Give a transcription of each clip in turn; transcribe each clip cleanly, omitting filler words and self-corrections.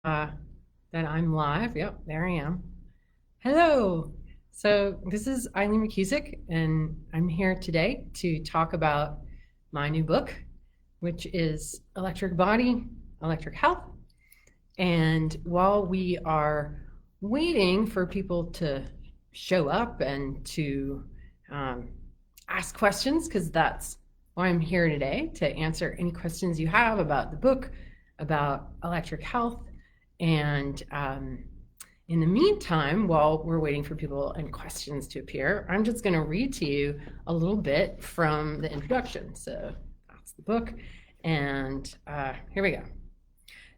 uh, that I'm live. Yep, there I am. Hello. So this is Eileen McKusick, and I'm here today to talk about my new book, which is Electric Body, Electric Health. And while we are waiting for people to show up and to um, ask questions, because that's why I'm here today, to answer any questions you have about the book, about electric health. And in the meantime, while we're waiting for people and questions to appear, I'm just going to read to you a little bit from the introduction. So that's the book. And here we go.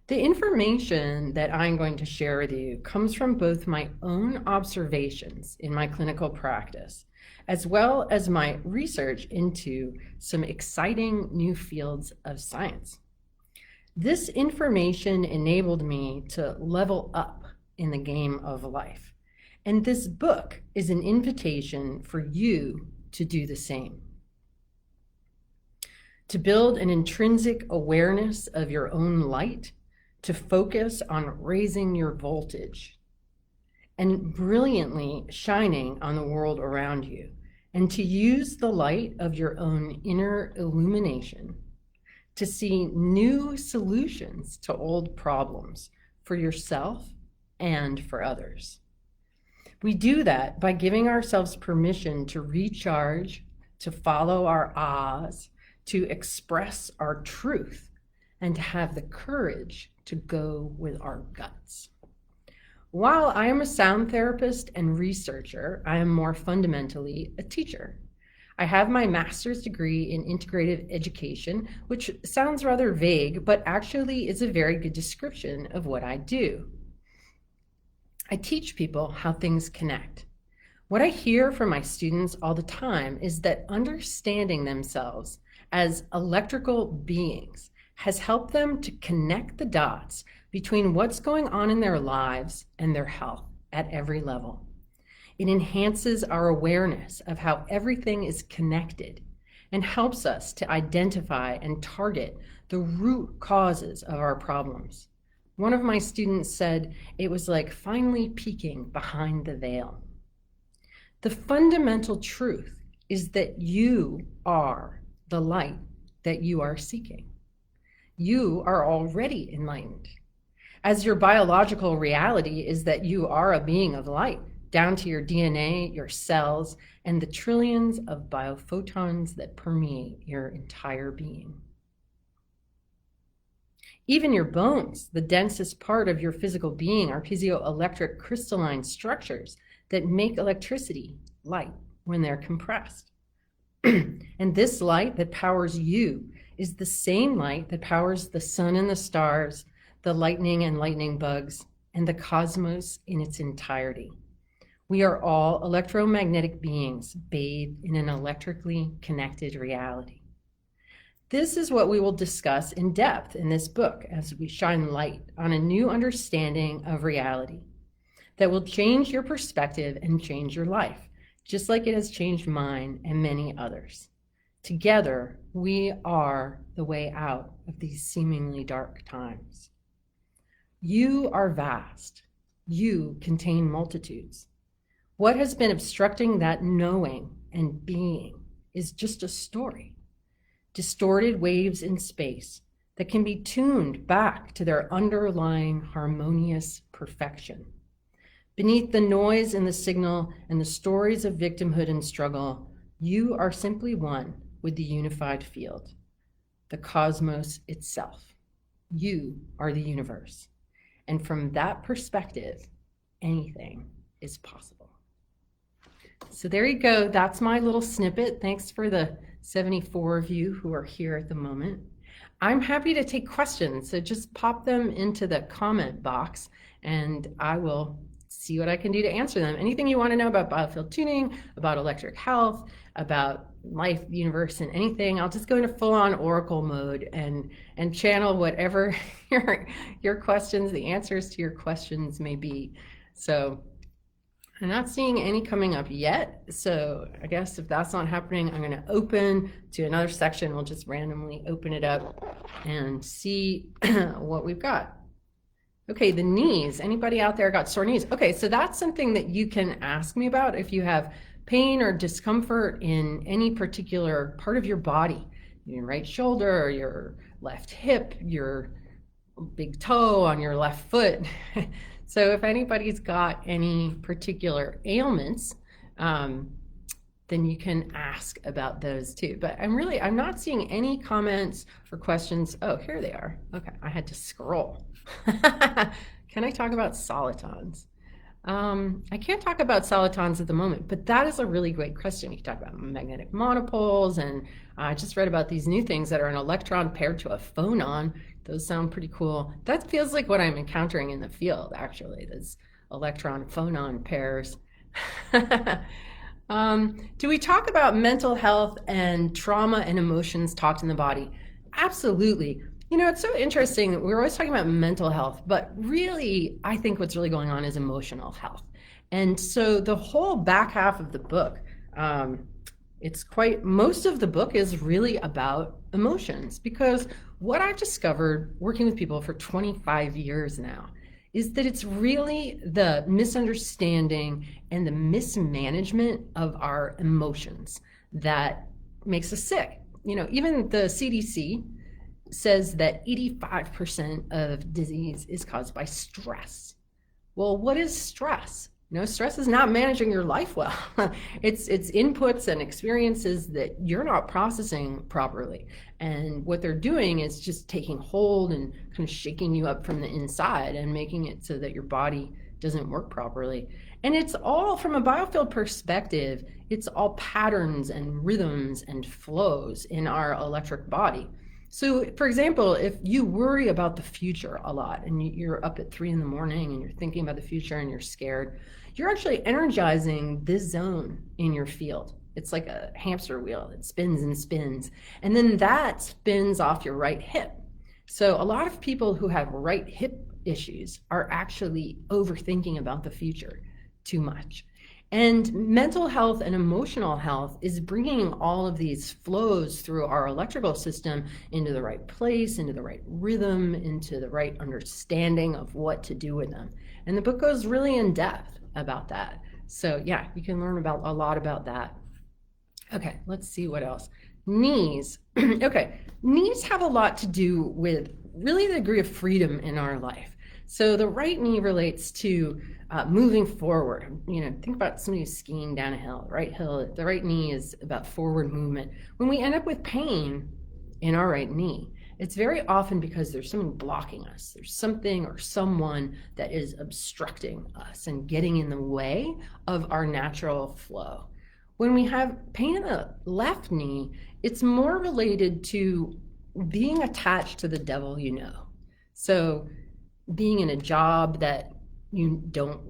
The information that I'm going to share with you comes from both my own observations in my clinical practice, as well as my research into some exciting new fields of science. This information enabled me to level up in the game of life, and this book is an invitation for you to do the same. To build an intrinsic awareness of your own light, to focus on raising your voltage and brilliantly shining on the world around you, and to use the light of your own inner illumination to see new solutions to old problems for yourself and for others. We do that by giving ourselves permission to recharge, to follow our ahs, to express our truth, and to have the courage to go with our guts. While I am a sound therapist and researcher, I am more fundamentally a teacher. I have my master's degree in integrative education, which sounds rather vague, but actually is a very good description of what I do. I teach people how things connect. What I hear from my students all the time is that understanding themselves as electrical beings has helped them to connect the dots between what's going on in their lives and their health at every level. It enhances our awareness of how everything is connected and helps us to identify and target the root causes of our problems. One of my students said it was like finally peeking behind the veil. The fundamental truth is that you are the light that you are seeking. You are already enlightened, as your biological reality is that you are a being of light, down to your DNA, your cells, and the trillions of biophotons that permeate your entire being. Even your bones, the densest part of your physical being, are piezoelectric crystalline structures that make electricity, light, when they're compressed. And this light that powers you is the same light that powers the sun and the stars, the lightning and lightning bugs, and the cosmos in its entirety. We are all electromagnetic beings bathed in an electrically connected reality. This is what we will discuss in depth in this book as we shine light on a new understanding of reality that will change your perspective and change your life, just like it has changed mine and many others. Together, we are the way out of these seemingly dark times. You are vast. You contain multitudes. What has been obstructing that knowing and being is just a story. Distorted waves in space that can be tuned back to their underlying harmonious perfection. Beneath the noise and the signal and the stories of victimhood and struggle, you are simply one with the unified field, the cosmos itself. You are the universe. And from that perspective, anything is possible. So there you go. That's my little snippet. Thanks for the 74 of you who are here at the moment. I'm happy to take questions, so just pop them into the comment box and I will see what I can do to answer them. Anything you want to know about biofield tuning, about electric health, about life, the universe, and anything, I'll just go into full-on oracle mode and channel whatever your questions, the answers to your questions may be. So I'm not seeing any coming up yet, so I guess if that's not happening, I'm going to open to another section. We'll just randomly open it up and see what we've got. Okay, the knees. Anybody out there got sore knees? Okay, so that's something that you can ask me about if you have pain or discomfort in any particular part of your body, your right shoulder, your left hip, your big toe on your left foot. So if anybody's got any particular ailments, then you can ask about those too. But I'm not seeing any comments or questions. Oh, here they are. Okay, I had to scroll. Can I talk about solitons? I can't talk about solitons at the moment, but that is a really great question. You can talk about magnetic monopoles, and I just read about these new things that are an electron paired to a phonon. Those sound pretty cool. That feels like what I'm encountering in the field, actually, those electron phonon pairs. Do we talk about mental health and trauma and emotions talked in the body? Absolutely. You know, it's so interesting. We're always talking about mental health, but really, I think what's really going on is emotional health. And so the whole back half of the book, most of the book is really about emotions, because what I've discovered working with people for 25 years now is that it's really the misunderstanding and the mismanagement of our emotions that makes us sick. You know, even the CDC says that 85% of disease is caused by stress. Well, what is stress? You know, stress is not managing your life well. It's inputs and experiences that you're not processing properly. And what they're doing is just taking hold and kind of shaking you up from the inside and making it so that your body doesn't work properly. And it's all, from a Biofield perspective, it's all patterns and rhythms and flows in our electric body. So, for example, if you worry about the future a lot and you're up at 3 in the morning and you're thinking about the future and you're scared, you're actually energizing this zone in your field. It's like a hamster wheel. It spins and spins. And then that spins off your right hip. So a lot of people who have right hip issues are actually overthinking about the future too much. And mental health and emotional health is bringing all of these flows through our electrical system into the right place, into the right rhythm, into the right understanding of what to do with them. And the book goes really in depth about that. So yeah, you can learn about a lot about that. Okay, let's see what else. Knees. Okay, knees have a lot to do with really the degree of freedom in our life. So the right knee relates to moving forward. You know, think about somebody who's skiing down a hill, the right knee is about forward movement. When we end up with pain in our right knee, it's very often because there's something blocking us. There's something or someone that is obstructing us and getting in the way of our natural flow. When we have pain in the left knee, it's more related to being attached to the devil you know. So being in a job that you're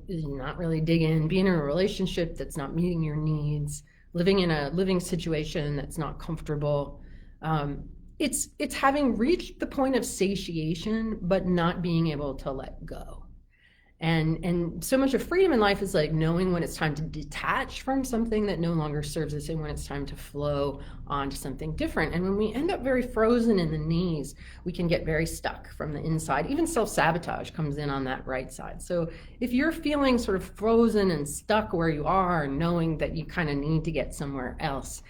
not really digging, being in a relationship that's not meeting your needs, living in a living situation that's not comfortable. It's having reached the point of satiation, but not being able to let go. And so much of freedom in life is like knowing when it's time to detach from something that no longer serves us and when it's time to flow onto something different. And when we end up very frozen in the knees, we can get very stuck from the inside. Even self-sabotage comes in on that right side. So if you're feeling sort of frozen and stuck where you are, knowing that you kind of need to get somewhere else,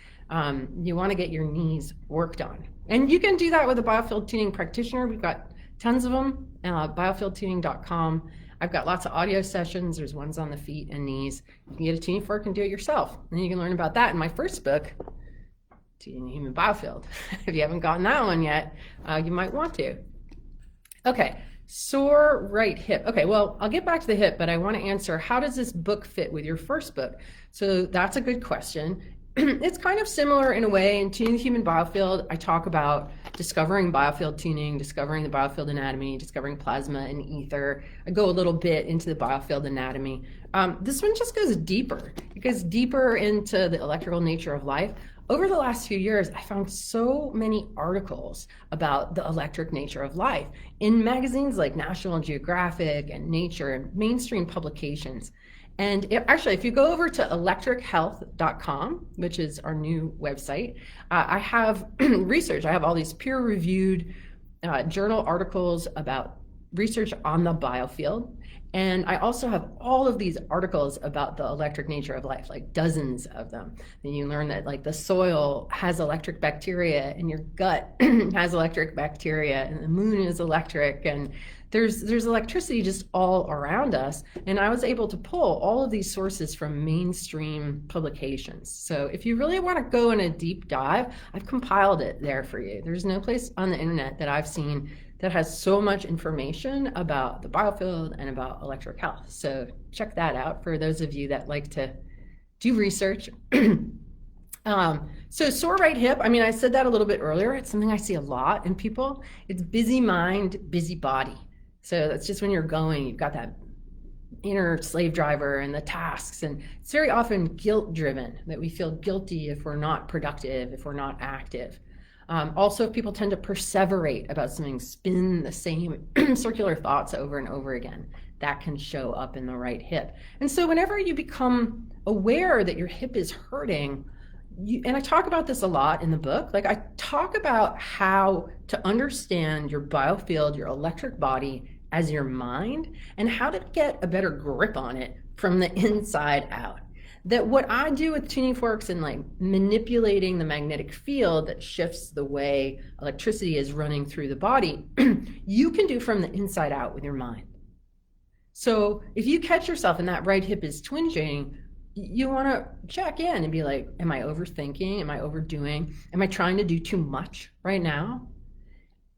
you want to get your knees worked on. And you can do that with a Biofield tuning practitioner. We've got tons of them, biofieldtuning.com. I've got lots of audio sessions. There's ones on the feet and knees. You can get a tuning fork and do it yourself. And you can learn about that in my first book, Tuning the Human Biofield. If you haven't gotten that one yet, you might want to. Okay, sore right hip. Okay, well, I'll get back to the hip, but I want to answer, how does this book fit with your first book? So that's a good question. It's kind of similar in a way. In Tuning the Human Biofield, I talk about discovering biofield tuning, discovering the biofield anatomy, discovering plasma and ether. I go a little bit into the biofield anatomy. This one just goes deeper. It goes deeper into the electrical nature of life. Over the last few years, I found so many articles about the electric nature of life in magazines like National Geographic and Nature and mainstream publications. And actually, if you go over to electrichealth.com, which is our new website, I have research. I have all these peer-reviewed journal articles about research on the biofield. And I also have all of these articles about the electric nature of life, like dozens of them. And you learn that like the soil has electric bacteria and your gut has electric bacteria and the moon is electric, and there's electricity just all around us. And I was able to pull all of these sources from mainstream publications. So if you really want to go in a deep dive, I've compiled it there for you. There's no place on the internet that I've seen that has so much information about the biofield and about electric health. So check that out for those of you that like to do research. So sore right hip, I mean, I said that a little bit earlier. It's something I see a lot in people. It's busy mind, busy body. So that's just when you're going, you've got that inner slave driver and the tasks, and it's very often guilt driven, that we feel guilty if we're not productive, if we're not active. Also, if people tend to perseverate about something, spin the same circular thoughts over and over again, that can show up in the right hip. And so whenever you become aware that your hip is hurting, and I talk about this a lot in the book, like I talk about how to understand your biofield, your electric body as your mind, and how to get a better grip on it from the inside out. That what I do with tuning forks and like manipulating the magnetic field that shifts the way electricity is running through the body, you can do from the inside out with your mind. So if you catch yourself and that right hip is twinging, you want to check in and be like, am I overthinking? Am I overdoing? Am I trying to do too much right now?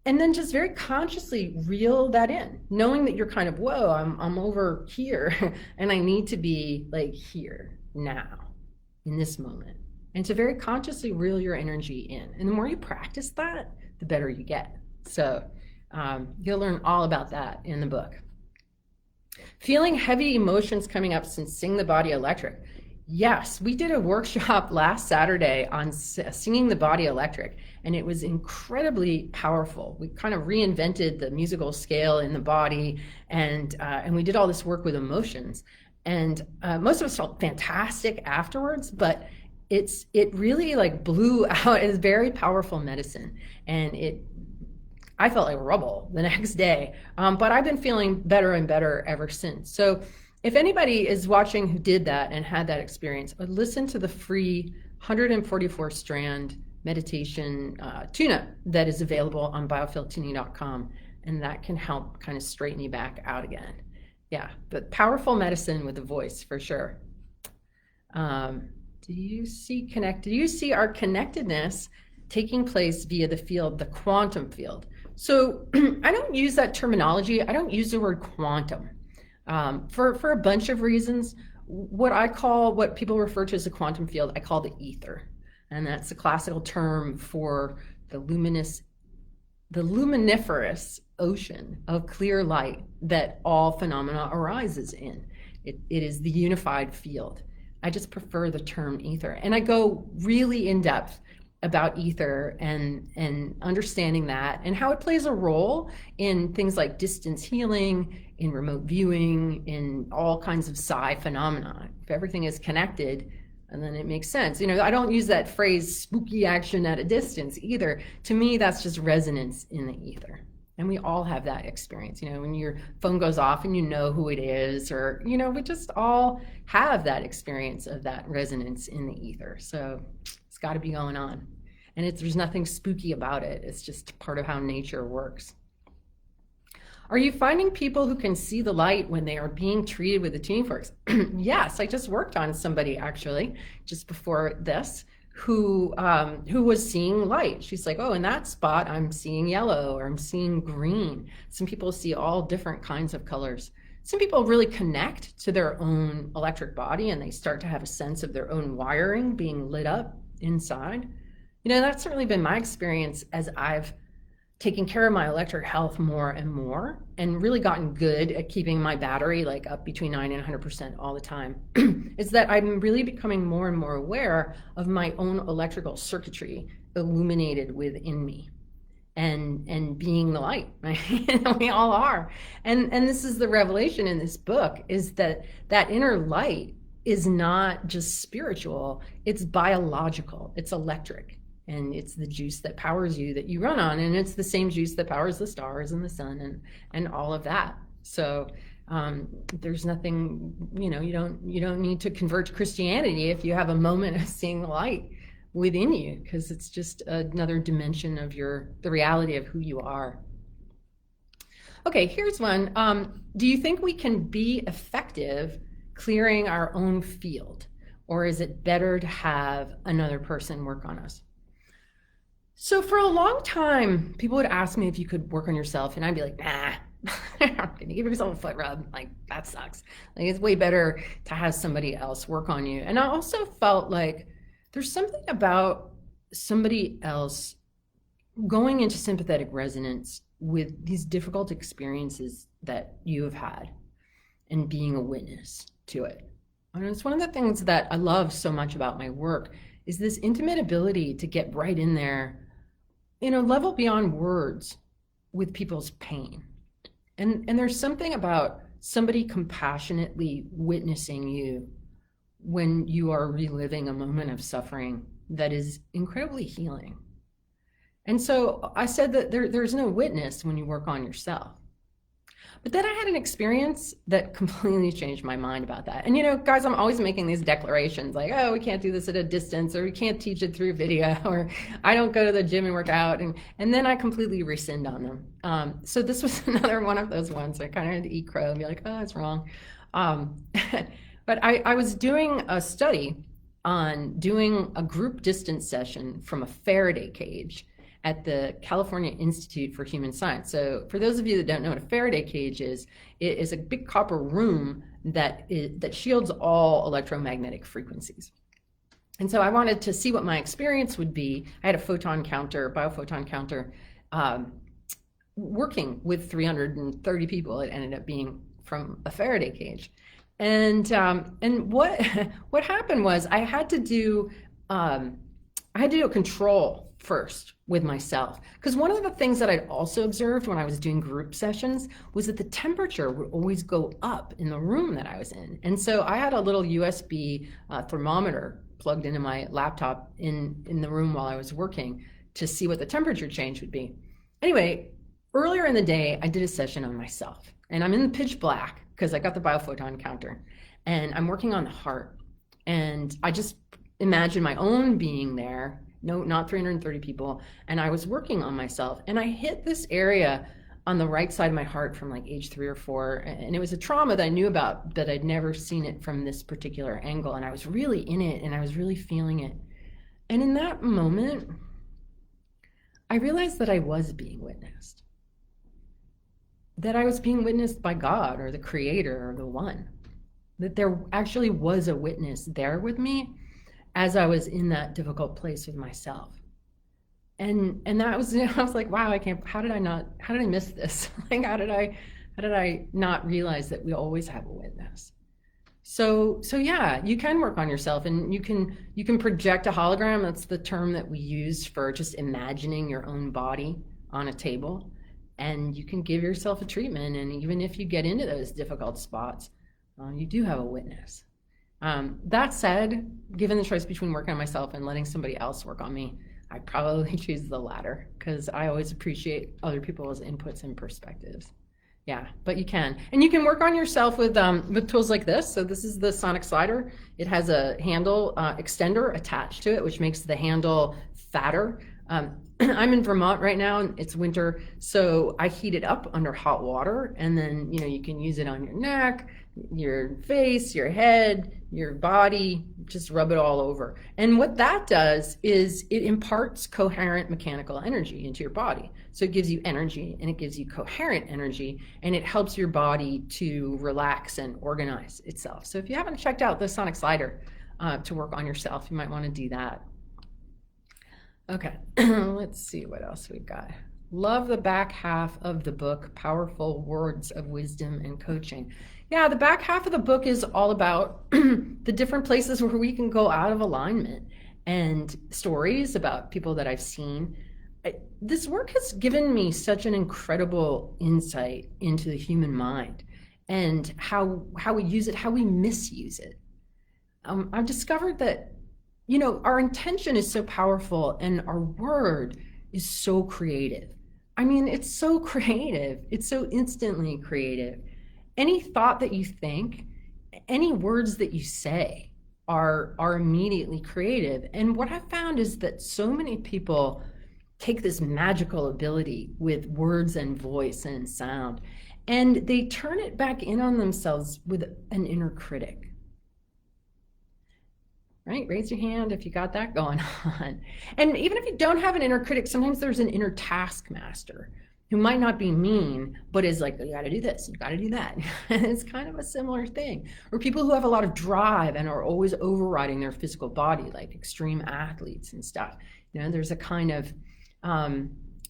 And then just very consciously reel that in, knowing that you're kind of, whoa, I'm over here and I need to be like here now in this moment. And to very consciously reel your energy in. And the more you practice that, the better you get. So you'll learn all about that in the book. Feeling heavy emotions coming up since Sing the Body Electric. Yes, we did a workshop last Saturday on singing the body electric, and it was incredibly powerful. We kind of reinvented the musical scale in the body, and we did all this work with emotions. And most of us felt fantastic afterwards, but it really like blew out. It's very powerful medicine, and I felt like rubble the next day, but I've been feeling better and better ever since. So if anybody is watching who did that and had that experience, listen to the free 144 strand meditation tune-up that is available on biofieldtuning.com, and that can help kind of straighten you back out again. Yeah, but powerful medicine with the voice for sure. Do you see our connectedness taking place via the field, the quantum field? So I don't use that terminology. I don't use the word quantum for a bunch of reasons. What people refer to as the quantum field, I call the ether. And that's the classical term for the luminiferous ocean of clear light that all phenomena arises in. It is the unified field. I just prefer the term ether. And I go really in depth about ether and understanding that and how it plays a role in things like distance healing, in remote viewing, in all kinds of psi phenomena. If everything is connected, and then it makes sense. You know, I don't use that phrase spooky action at a distance either. To me, that's just resonance in the ether. And we all have that experience, you know, when your phone goes off and you know who it is, or, you know, we just all have that experience of that resonance in the ether. So it's got to be going on. And there's nothing spooky about it. It's just part of how nature works. Are you finding people who can see the light when they are being treated with the tuning forks? Yes, I just worked on somebody actually just before this who was seeing light. She's like, oh, in that spot, I'm seeing yellow or I'm seeing green. Some people see all different kinds of colors. Some people really connect to their own electric body and they start to have a sense of their own wiring being lit up inside. You know, that's certainly been my experience as I've taken care of my electric health more and more and really gotten good at keeping my battery like up between 90 and 100% all the time. Is that I'm really becoming more and more aware of my own electrical circuitry illuminated within me and being the light. Right? We all are. And this is the revelation in this book, is that inner light is not just spiritual, it's biological, it's electric. and it's the juice that powers you that you run on, and it's the same juice that powers the stars and the sun and all of that. So there's nothing, you don't need to convert to Christianity if you have a moment of seeing the light within you, because it's just another dimension of the reality of who you are. Okay, here's one. Do you think we can be effective clearing our own field, or is it better to have another person work on us? So for a long time, people would ask me if you could work on yourself, and I'd be like, nah, I'm gonna give yourself a foot rub. Like, that sucks. Like, it's way better to have somebody else work on you. And I also felt like there's something about somebody else going into sympathetic resonance with these difficult experiences that you have had and being a witness to it. And it's one of the things that I love so much about my work is this intimate ability to get right in there, level beyond words with people's pain. And there's something about somebody compassionately witnessing you when you are reliving a moment of suffering that is incredibly healing. And so I said that there's no witness when you work on yourself. But then I had an experience that completely changed my mind about that. And guys, I'm always making these declarations like, oh, we can't do this at a distance, or we can't teach it through video, or I don't go to the gym and work out. And then I completely rescind on them. So this was another one of those ones. I kind of had to eat crow and be like, oh, that's wrong. But I was doing a study on doing a group distance session from a Faraday cage at the California Institute for Human Science. So for those of you that don't know what a Faraday cage is, it is a big copper room that shields all electromagnetic frequencies. And so I wanted to see what my experience would be. I had a biophoton counter, working with 330 people. It ended up being from a Faraday cage. And what happened was I had to do a control first with myself, because one of the things that I'd also observed when I was doing group sessions was that the temperature would always go up in the room that I was in. And so I had a little USB thermometer plugged into my laptop in the room while I was working to see what the temperature change would be. Anyway, earlier in the day, I did a session on myself, and I'm in the pitch black because I got the biophoton counter, and I'm working on the heart. And I just imagined my own being there. No, not 330 people. And I was working on myself, and I hit this area on the right side of my heart from like age 3 or 4. And it was a trauma that I knew about, but I'd never seen it from this particular angle. And I was really in it, and I was really feeling it. And in that moment, I realized that I was being witnessed. That I was being witnessed by God or the Creator or the One. That there actually was a witness there with me as I was in that difficult place with myself. And that was, I was like, wow, how did I miss this? Like, how did I not realize that we always have a witness? So yeah, you can work on yourself, and you can project a hologram. That's the term that we use for just imagining your own body on a table. And you can give yourself a treatment. And even if you get into those difficult spots, you do have a witness. That said, given the choice between working on myself and letting somebody else work on me, I'd probably choose the latter, because I always appreciate other people's inputs and perspectives. Yeah, but you can. And you can work on yourself with tools like this. So this is the sonic slider. It has a handle extender attached to it, which makes the handle fatter. I'm in Vermont right now, and it's winter, so I heat it up under hot water, and then you can use it on your neck, your face, your head, your body, just rub it all over. And what that does is it imparts coherent mechanical energy into your body. So it gives you energy, and it gives you coherent energy, and it helps your body to relax and organize itself. So if you haven't checked out the sonic slider to work on yourself, you might want to do that. Okay, let's see what else we've got. Love the back half of the book, Powerful Words of Wisdom and Coaching. Yeah, the back half of the book is all about the different places where we can go out of alignment, and stories about people that I've seen. This work has given me such an incredible insight into the human mind and how we use it, how we misuse it. I've discovered that you know, our intention is so powerful and our word is so creative. I mean, it's so creative. It's so instantly creative. Any thought that you think, any words that you say are immediately creative. And what I've found is that so many people take this magical ability with words and voice and sound, and they turn it back in on themselves with an inner critic. Right? Raise your hand if you got that going on. And even if you don't have an inner critic, sometimes there's an inner taskmaster who might not be mean, but is like, you got to do this, you got to do that. And it's kind of a similar thing. Or people who have a lot of drive and are always overriding their physical body, like extreme athletes and stuff. You know, there's a kind of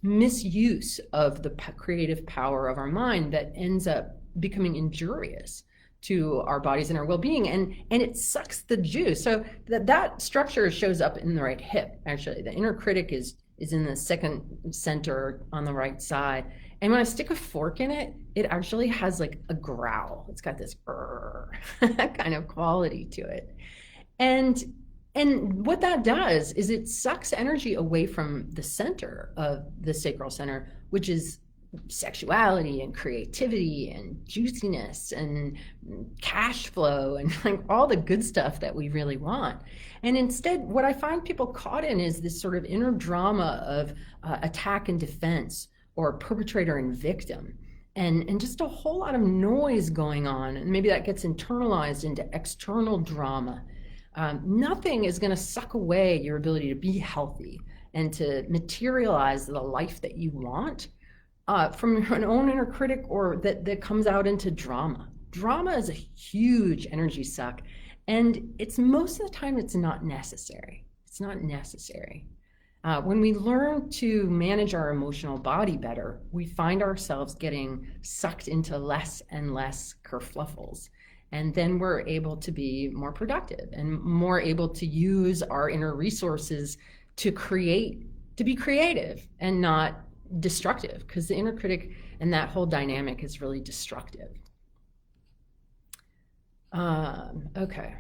misuse of the creative power of our mind that ends up becoming injurious to our bodies and our well-being, and it sucks the juice. So that structure shows up in the right hip. Actually, the inner critic is in the second center on the right side. And when I stick a fork in it, it actually has like a growl. It's got this kind of quality to it. And what that does is it sucks energy away from the center of the sacral center, which is sexuality and creativity and juiciness and cash flow and like all the good stuff that we really want. And instead, what I find people caught in is this sort of inner drama of attack and defense, or perpetrator and victim, and just a whole lot of noise going on. And maybe that gets internalized into external drama. Nothing is going to suck away your ability to be healthy and to materialize the life that you want from your own inner critic, or that comes out into drama. Drama is a huge energy suck, and it's most of the time it's not necessary. It's not necessary. When we learn to manage our emotional body better, we find ourselves getting sucked into less and less kerfluffles. And then we're able to be more productive and more able to use our inner resources to be creative and not destructive, because the inner critic and that whole dynamic is really destructive. Okay.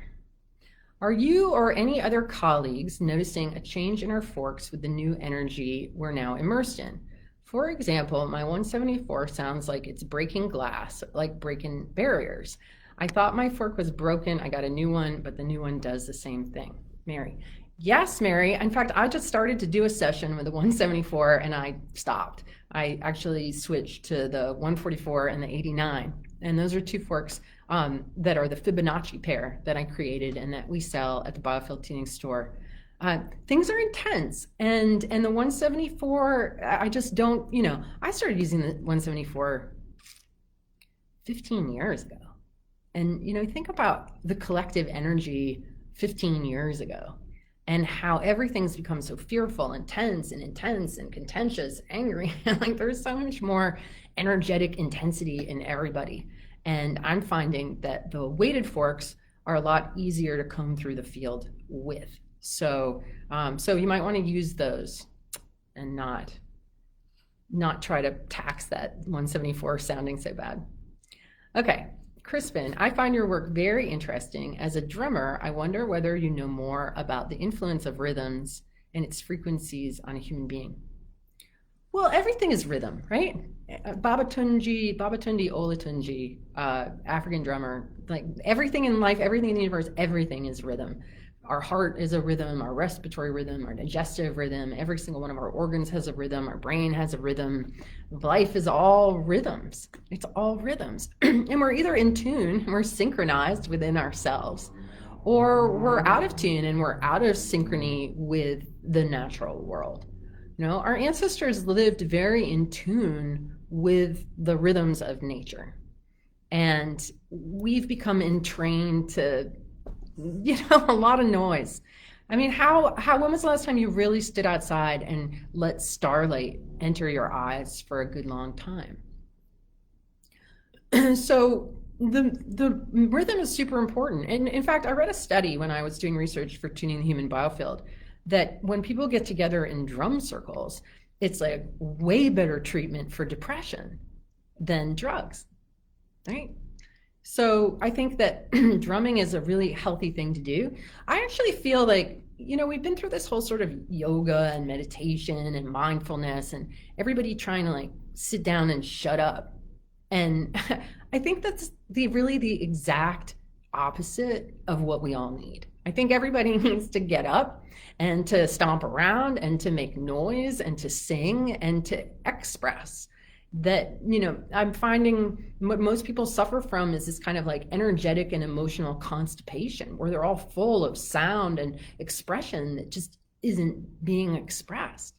Are you or any other colleagues noticing a change in our forks with the new energy we're now immersed in? For example, my 174 sounds like it's breaking glass, like breaking barriers. I thought my fork was broken. I got a new one, but the new one does the same thing. Mary. Yes, Mary. In fact, I just started to do a session with the 174 and I stopped. I actually switched to the 144 and the 89. And those are two forks that are the Fibonacci pair that I created and that we sell at the Biofield tuning store. Things are intense. And the 174, I just don't, you know, I started using the 174 15 years ago. And, you know, think about the collective energy 15 years ago and how everything's become so fearful and tense and contentious, angry. Like there's so much more energetic intensity in everybody. And I'm finding that the weighted forks are a lot easier to comb through the field with. So you might want to use those and not try to tax that 174 sounding so bad. Okay. Crispin, I find your work very interesting. As a drummer, I wonder whether you know more about the influence of rhythms and its frequencies on a human being. Well, everything is rhythm, right? Babatunji Olatunji, African drummer, like everything in life, everything in the universe, everything is rhythm. Our heart is a rhythm, our respiratory rhythm, our digestive rhythm, every single one of our organs has a rhythm, our brain has a rhythm. Life is all rhythms. It's all rhythms. And we're either in tune, we're synchronized within ourselves, or we're out of tune and we're out of synchrony with the natural world. You know, our ancestors lived very in tune with the rhythms of nature. And we've become entrained to, you know, a lot of noise. I mean, when was the last time you really stood outside and let starlight enter your eyes for a good long time? So the rhythm is super important. And in fact, I read a study when I was doing research for Tuning the Human Biofield that when people get together in drum circles, it's like way better treatment for depression than drugs, right? So I think that drumming is a really healthy thing to do. I actually feel like we've been through this whole sort of yoga and meditation and mindfulness, and everybody trying to like sit down and shut up. And I think that's really the exact opposite of what we all need. I think everybody needs to get up and to stomp around and to make noise and to sing and to express. That, I'm finding what most people suffer from is this kind of like energetic and emotional constipation, where they're all full of sound and expression that just isn't being expressed.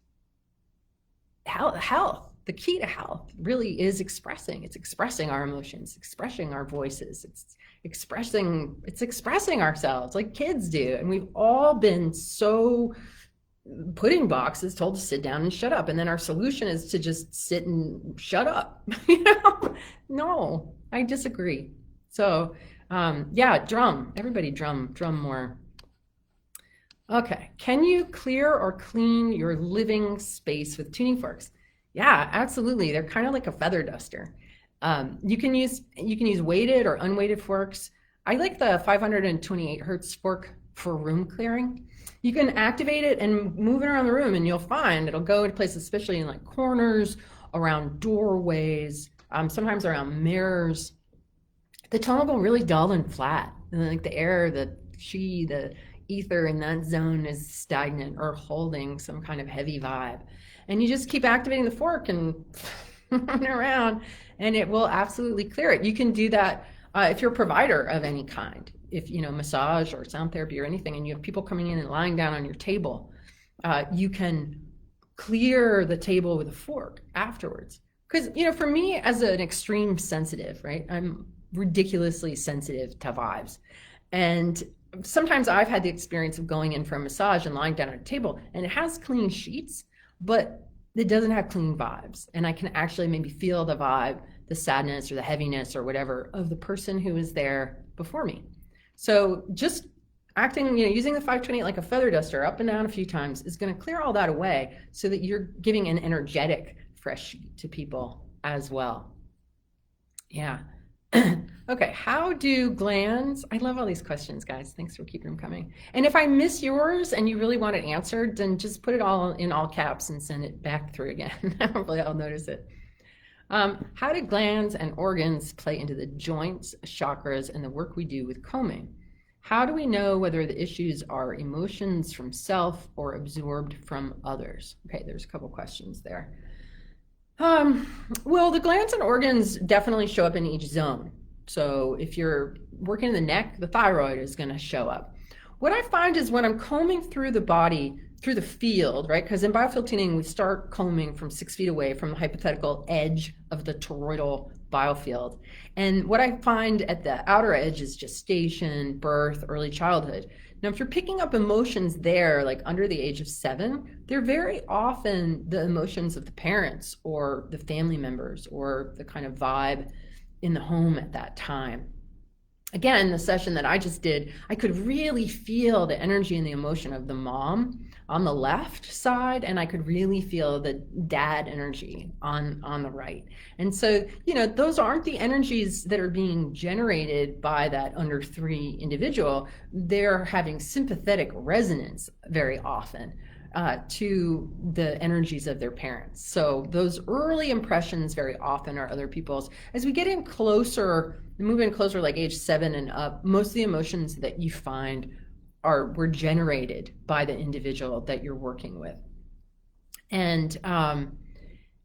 Health, the key to health really is expressing. It's expressing our emotions, expressing our voices. It's expressing ourselves like kids do. And we've all been so put in boxes, told to sit down and shut up. And then our solution is to just sit and shut up. No, I disagree. So yeah, drum, everybody drum more. Okay, can you clear or clean your living space with tuning forks? Yeah, absolutely. They're kind of like a feather duster. You can use weighted or unweighted forks. I like the 528 hertz fork for room clearing. You can activate it and move it around the room, and you'll find it'll go into places, especially in like corners, around doorways, sometimes around mirrors. The tone will go really dull and flat, and like the air, the ether in that zone is stagnant or holding some kind of heavy vibe. And you just keep activating the fork and run around, and it will absolutely clear it. You can do that if you're a provider of any kind, if massage or sound therapy or anything, and you have people coming in and lying down on your table, you can clear the table with a fork afterwards. Because for me, as an extreme sensitive, right, I'm ridiculously sensitive to vibes, and sometimes I've had the experience of going in for a massage and lying down on a table, and it has clean sheets, but it doesn't have clean vibes. And I can actually maybe feel the vibe, the sadness or the heaviness or whatever of the person who is there before me. So just acting, using the 528 like a feather duster up and down a few times is going to clear all that away, so that you're giving an energetic fresh sheet to people as well. Yeah. Okay, how do glands, I love all these questions, guys. Thanks for keeping them coming. And if I miss yours and you really want it answered, then just put it all in all caps and send it back through again. Hopefully I'll notice it. How do glands and organs play into the joints, chakras, and the work we do with combing? How do we know whether the issues are emotions from self or absorbed from others? Okay, there's a couple questions there. Well, the glands and organs definitely show up in each zone. So if you're working in the neck, the thyroid is going to show up. What I find is when I'm combing through the body, through the field, right? Because in biofield tuning, we start combing from 6 feet away from the hypothetical edge of the toroidal biofield. And what I find at the outer edge is gestation, birth, early childhood. Now, if you're picking up emotions there, like under the age of 7, they're very often the emotions of the parents or the family members or the kind of vibe in the home at that time. Again, the session that I just did, I could really feel the energy and the emotion of the mom on the left side, and I could really feel the dad energy on the right. And so, those aren't the energies that are being generated by that under 3 individual. They're having sympathetic resonance very often to the energies of their parents. So those early impressions very often are other people's. As we get in closer, move in closer, like age 7 and up, most of the emotions that you find were generated by the individual that you're working with. And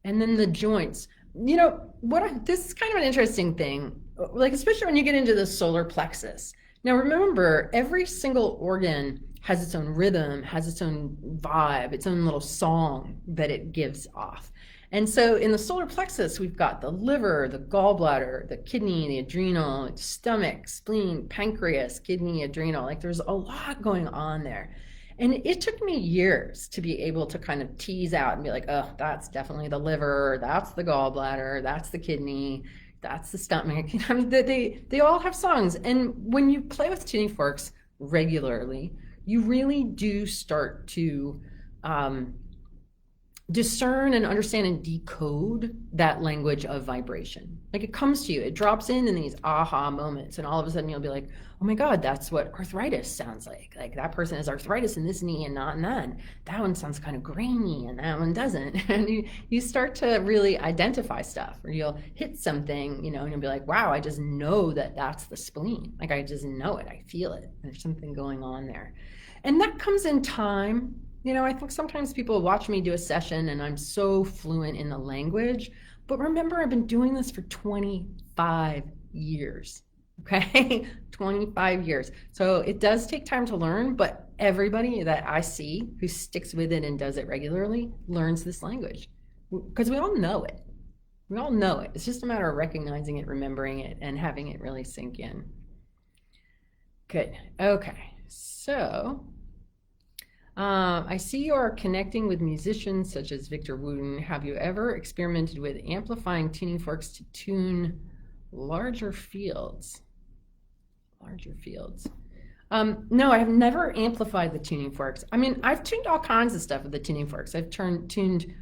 then the joints, this is kind of an interesting thing, like especially when you get into the solar plexus. Now remember, every single organ has its own rhythm, has its own vibe, its own little song that it gives off. And so in the solar plexus, we've got the liver, the gallbladder, the kidney, the adrenal, stomach, spleen, pancreas, kidney, adrenal. Like there's a lot going on there. And it took me years to be able to kind of tease out and be like, oh, that's definitely the liver, that's the gallbladder, that's the kidney, that's the stomach. They all have songs. And when you play with tuning forks regularly, you really do start to discern and understand and decode that language of vibration. Like it comes to you, it drops in these aha moments, and all of a sudden you'll be like, oh my God, that's what arthritis sounds like. Like that person has arthritis in this knee and not in that. And that one sounds kind of grainy and that one doesn't. And you start to really identify stuff, or you'll hit something, and you'll be like, wow, I just know that that's the spleen. Like I just know it, I feel it. There's something going on there. And that comes in time. I think sometimes people watch me do a session and I'm so fluent in the language, but remember, I've been doing this for 25 years, okay? 25 years. So it does take time to learn, but everybody that I see who sticks with it and does it regularly learns this language, because we all know it. We all know it. It's just a matter of recognizing it, remembering it, and having it really sink in. Good. Okay. So I see you are connecting with musicians such as Victor Wooten. Have you ever experimented with amplifying tuning forks to tune larger fields? Larger fields. No, I have never amplified the tuning forks. I mean, I've tuned all kinds of stuff with the tuning forks. I've tuned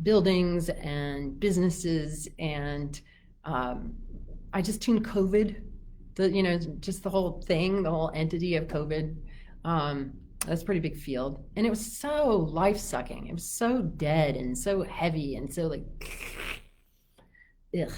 buildings and businesses, and I just tuned COVID. Just the whole thing, the whole entity of COVID. That's a pretty big field. And it was so life-sucking. It was so dead and so heavy and so like, ugh.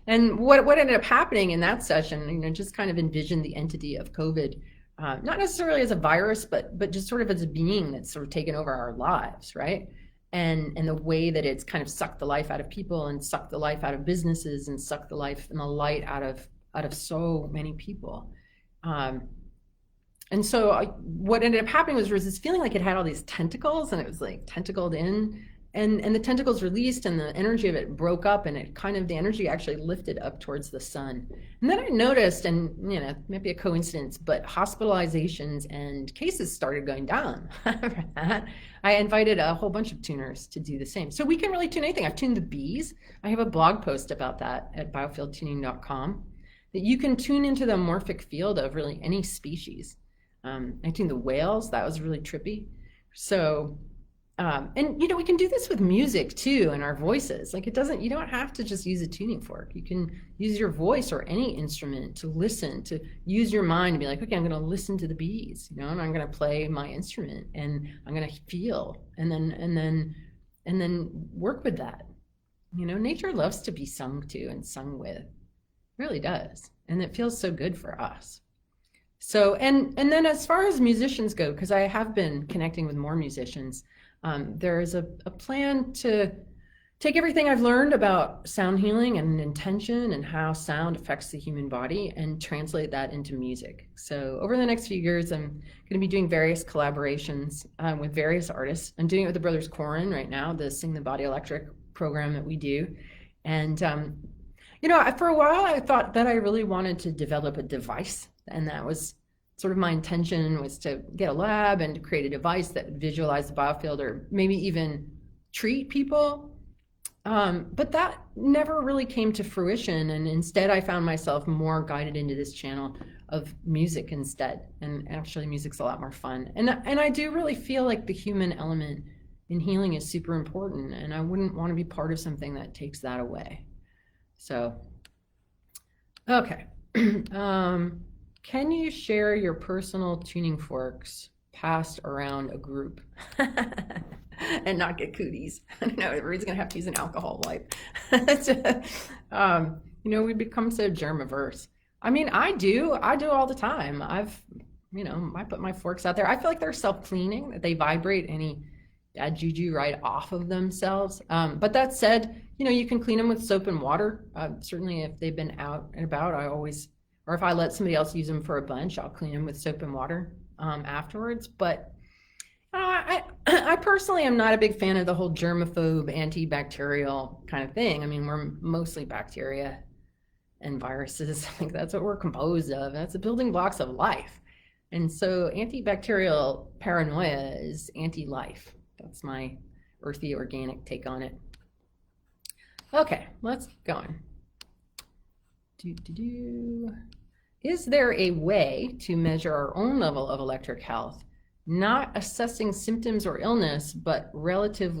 And what ended up happening in that session, just kind of envisioned the entity of COVID, not necessarily as a virus, but just sort of as a being that's sort of taken over our lives, right? And the way that it's kind of sucked the life out of people and sucked the life out of businesses and sucked the life and the light out of so many people. And so what ended up happening was this feeling like it had all these tentacles, and it was like tentacled in, and the tentacles released, and the energy of it broke up, and the energy actually lifted up towards the sun. And then I noticed, and maybe a coincidence, but hospitalizations and cases started going down. For that, I invited a whole bunch of tuners to do the same. So we can really tune anything. I've tuned the bees. I have a blog post about that at biofieldtuning.com, that you can tune into the morphic field of really any species. I tuned the whales. That was really trippy. So, and we can do this with music too, and our voices. Like you don't have to just use a tuning fork. You can use your voice or any instrument to listen, to use your mind and be like, okay, I'm going to listen to the bees, and I'm going to play my instrument, and I'm going to feel, and then work with that. Nature loves to be sung to and sung with. It really does. And it feels so good for us. So, and then as far as musicians go, because I have been connecting with more musicians, there is a plan to take everything I've learned about sound healing and intention and how sound affects the human body and translate that into music. So over the next few years, I'm going to be doing various collaborations with various artists. I'm doing it with the Brothers Corin right now, the Sing the Body Electric program that we do. And, for a while, I thought that I really wanted to develop a device. And that was sort of my intention, was to get a lab and to create a device that would visualize the biofield or maybe even treat people. But that never really came to fruition. And instead, I found myself more guided into this channel of music instead. And actually, music's a lot more fun. And I do really feel like the human element in healing is super important. And I wouldn't want to be part of something that takes that away. So, okay. Can you share your personal tuning forks passed around a group and not get cooties? Everybody's gonna have to use an alcohol wipe. We become so germ averse. I mean, I do all the time. I put my forks out there. I feel like they're self-cleaning, that they vibrate any bad juju right off of themselves. But that said, you can clean them with soap and water. Certainly if they've been out and about, or if I let somebody else use them for a bunch, I'll clean them with soap and water afterwards. But I personally am not a big fan of the whole germaphobe, antibacterial kind of thing. I mean, we're mostly bacteria and viruses. I think that's what we're composed of. That's the building blocks of life. And so antibacterial paranoia is anti-life. That's my earthy, organic take on it. Okay, let's get going. Is there a way to measure our own level of electric health not assessing symptoms or illness, but relative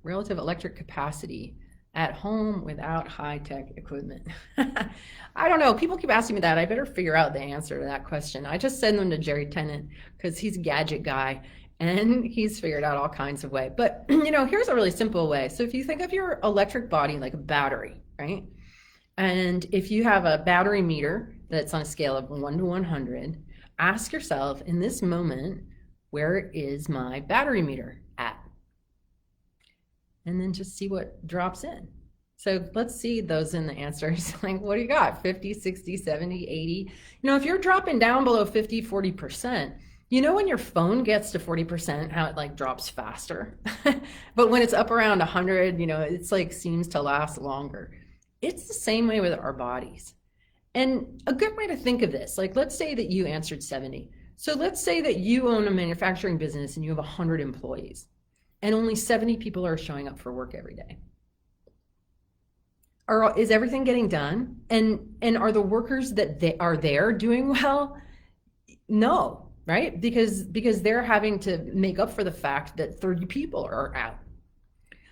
electric capacity at home without high-tech equipment. I don't know. People keep asking me that. I better figure out the answer to that question. I just send them to Jerry Tennant because he's a gadget guy and he's figured out all kinds of ways. But, here's a really simple way. So if you think of your electric body like a battery, right? And if you have a battery meter that's on a scale of 1 to 100, ask yourself in this moment, where is my battery meter at? And then just see what drops in. So let's see those in the answers. Like, what do you got? 50, 60, 70, 80? If you're dropping down below 50, 40%, when your phone gets to 40%, how it like drops faster. But when it's up around 100, it's like seems to last longer. It's the same way with our bodies. And a good way to think of this, like let's say that you answered 70. So let's say that you own a manufacturing business and you have 100 employees and only 70 people are showing up for work every day. Is everything getting done? And are the workers that they are there doing well? No, right? Because they're having to make up for the fact that 30 people are out.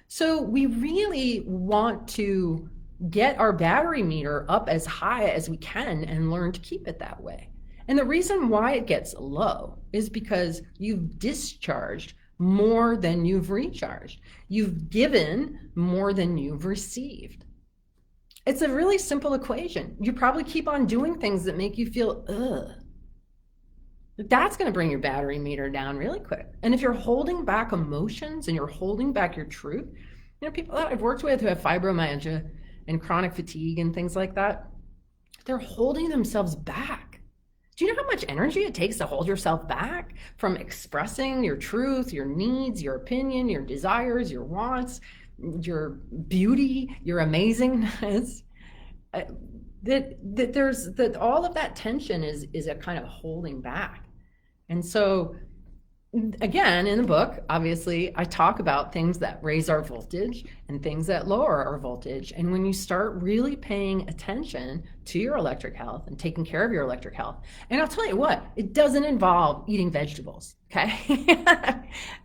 So we really want to get our battery meter up as high as we can and learn to keep it that way. And the reason why it gets low is because you've discharged more than you've recharged. You've given more than you've received. It's a really simple equation. You probably keep on doing things that make you feel, ugh. That's going to bring your battery meter down really quick. And if you're holding back emotions and you're holding back your truth, people that I've worked with who have fibromyalgia and chronic fatigue and things like that, they're holding themselves back. Do you know how much energy it takes to hold yourself back from expressing your truth, your needs, your opinion, your desires, your wants, your beauty, your amazingness? That all of that tension is a kind of holding back. And so again, in the book, obviously, I talk about things that raise our voltage and things that lower our voltage. And when you start really paying attention to your electric health and taking care of your electric health, and I'll tell you what, it doesn't involve eating vegetables, okay?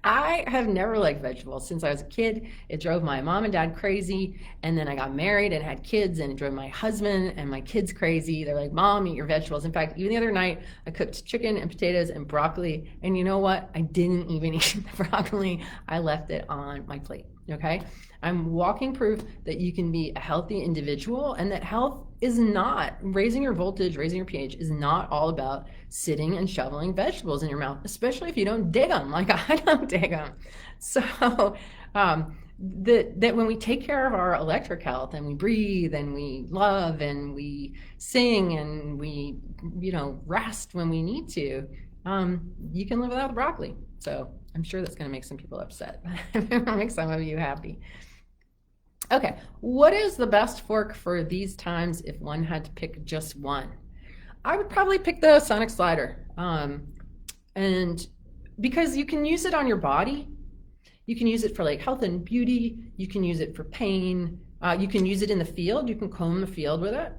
I have never liked vegetables since I was a kid. It drove my mom and dad crazy. And then I got married and had kids, and it drove my husband and my kids crazy. They're like, Mom, eat your vegetables. In fact, even the other night, I cooked chicken and potatoes and broccoli. And you know what? I didn't even eat the broccoli. I left it on my plate, okay? I'm walking proof that you can be a healthy individual, and that health is not, raising your voltage, raising your pH is not all about sitting and shoveling vegetables in your mouth, especially if you don't dig them like I don't dig them. So that when we take care of our electric health and we breathe and we love and we sing and we rest when we need to, you can live without the broccoli. So I'm sure that's going to make some people upset. Make some of you happy. Okay, what is the best fork for these times if one had to pick just one? I would probably pick the sonic slider. And because you can use it on your body, you can use it for like health and beauty, you can use it for pain, you can use it in the field, you can comb the field with it.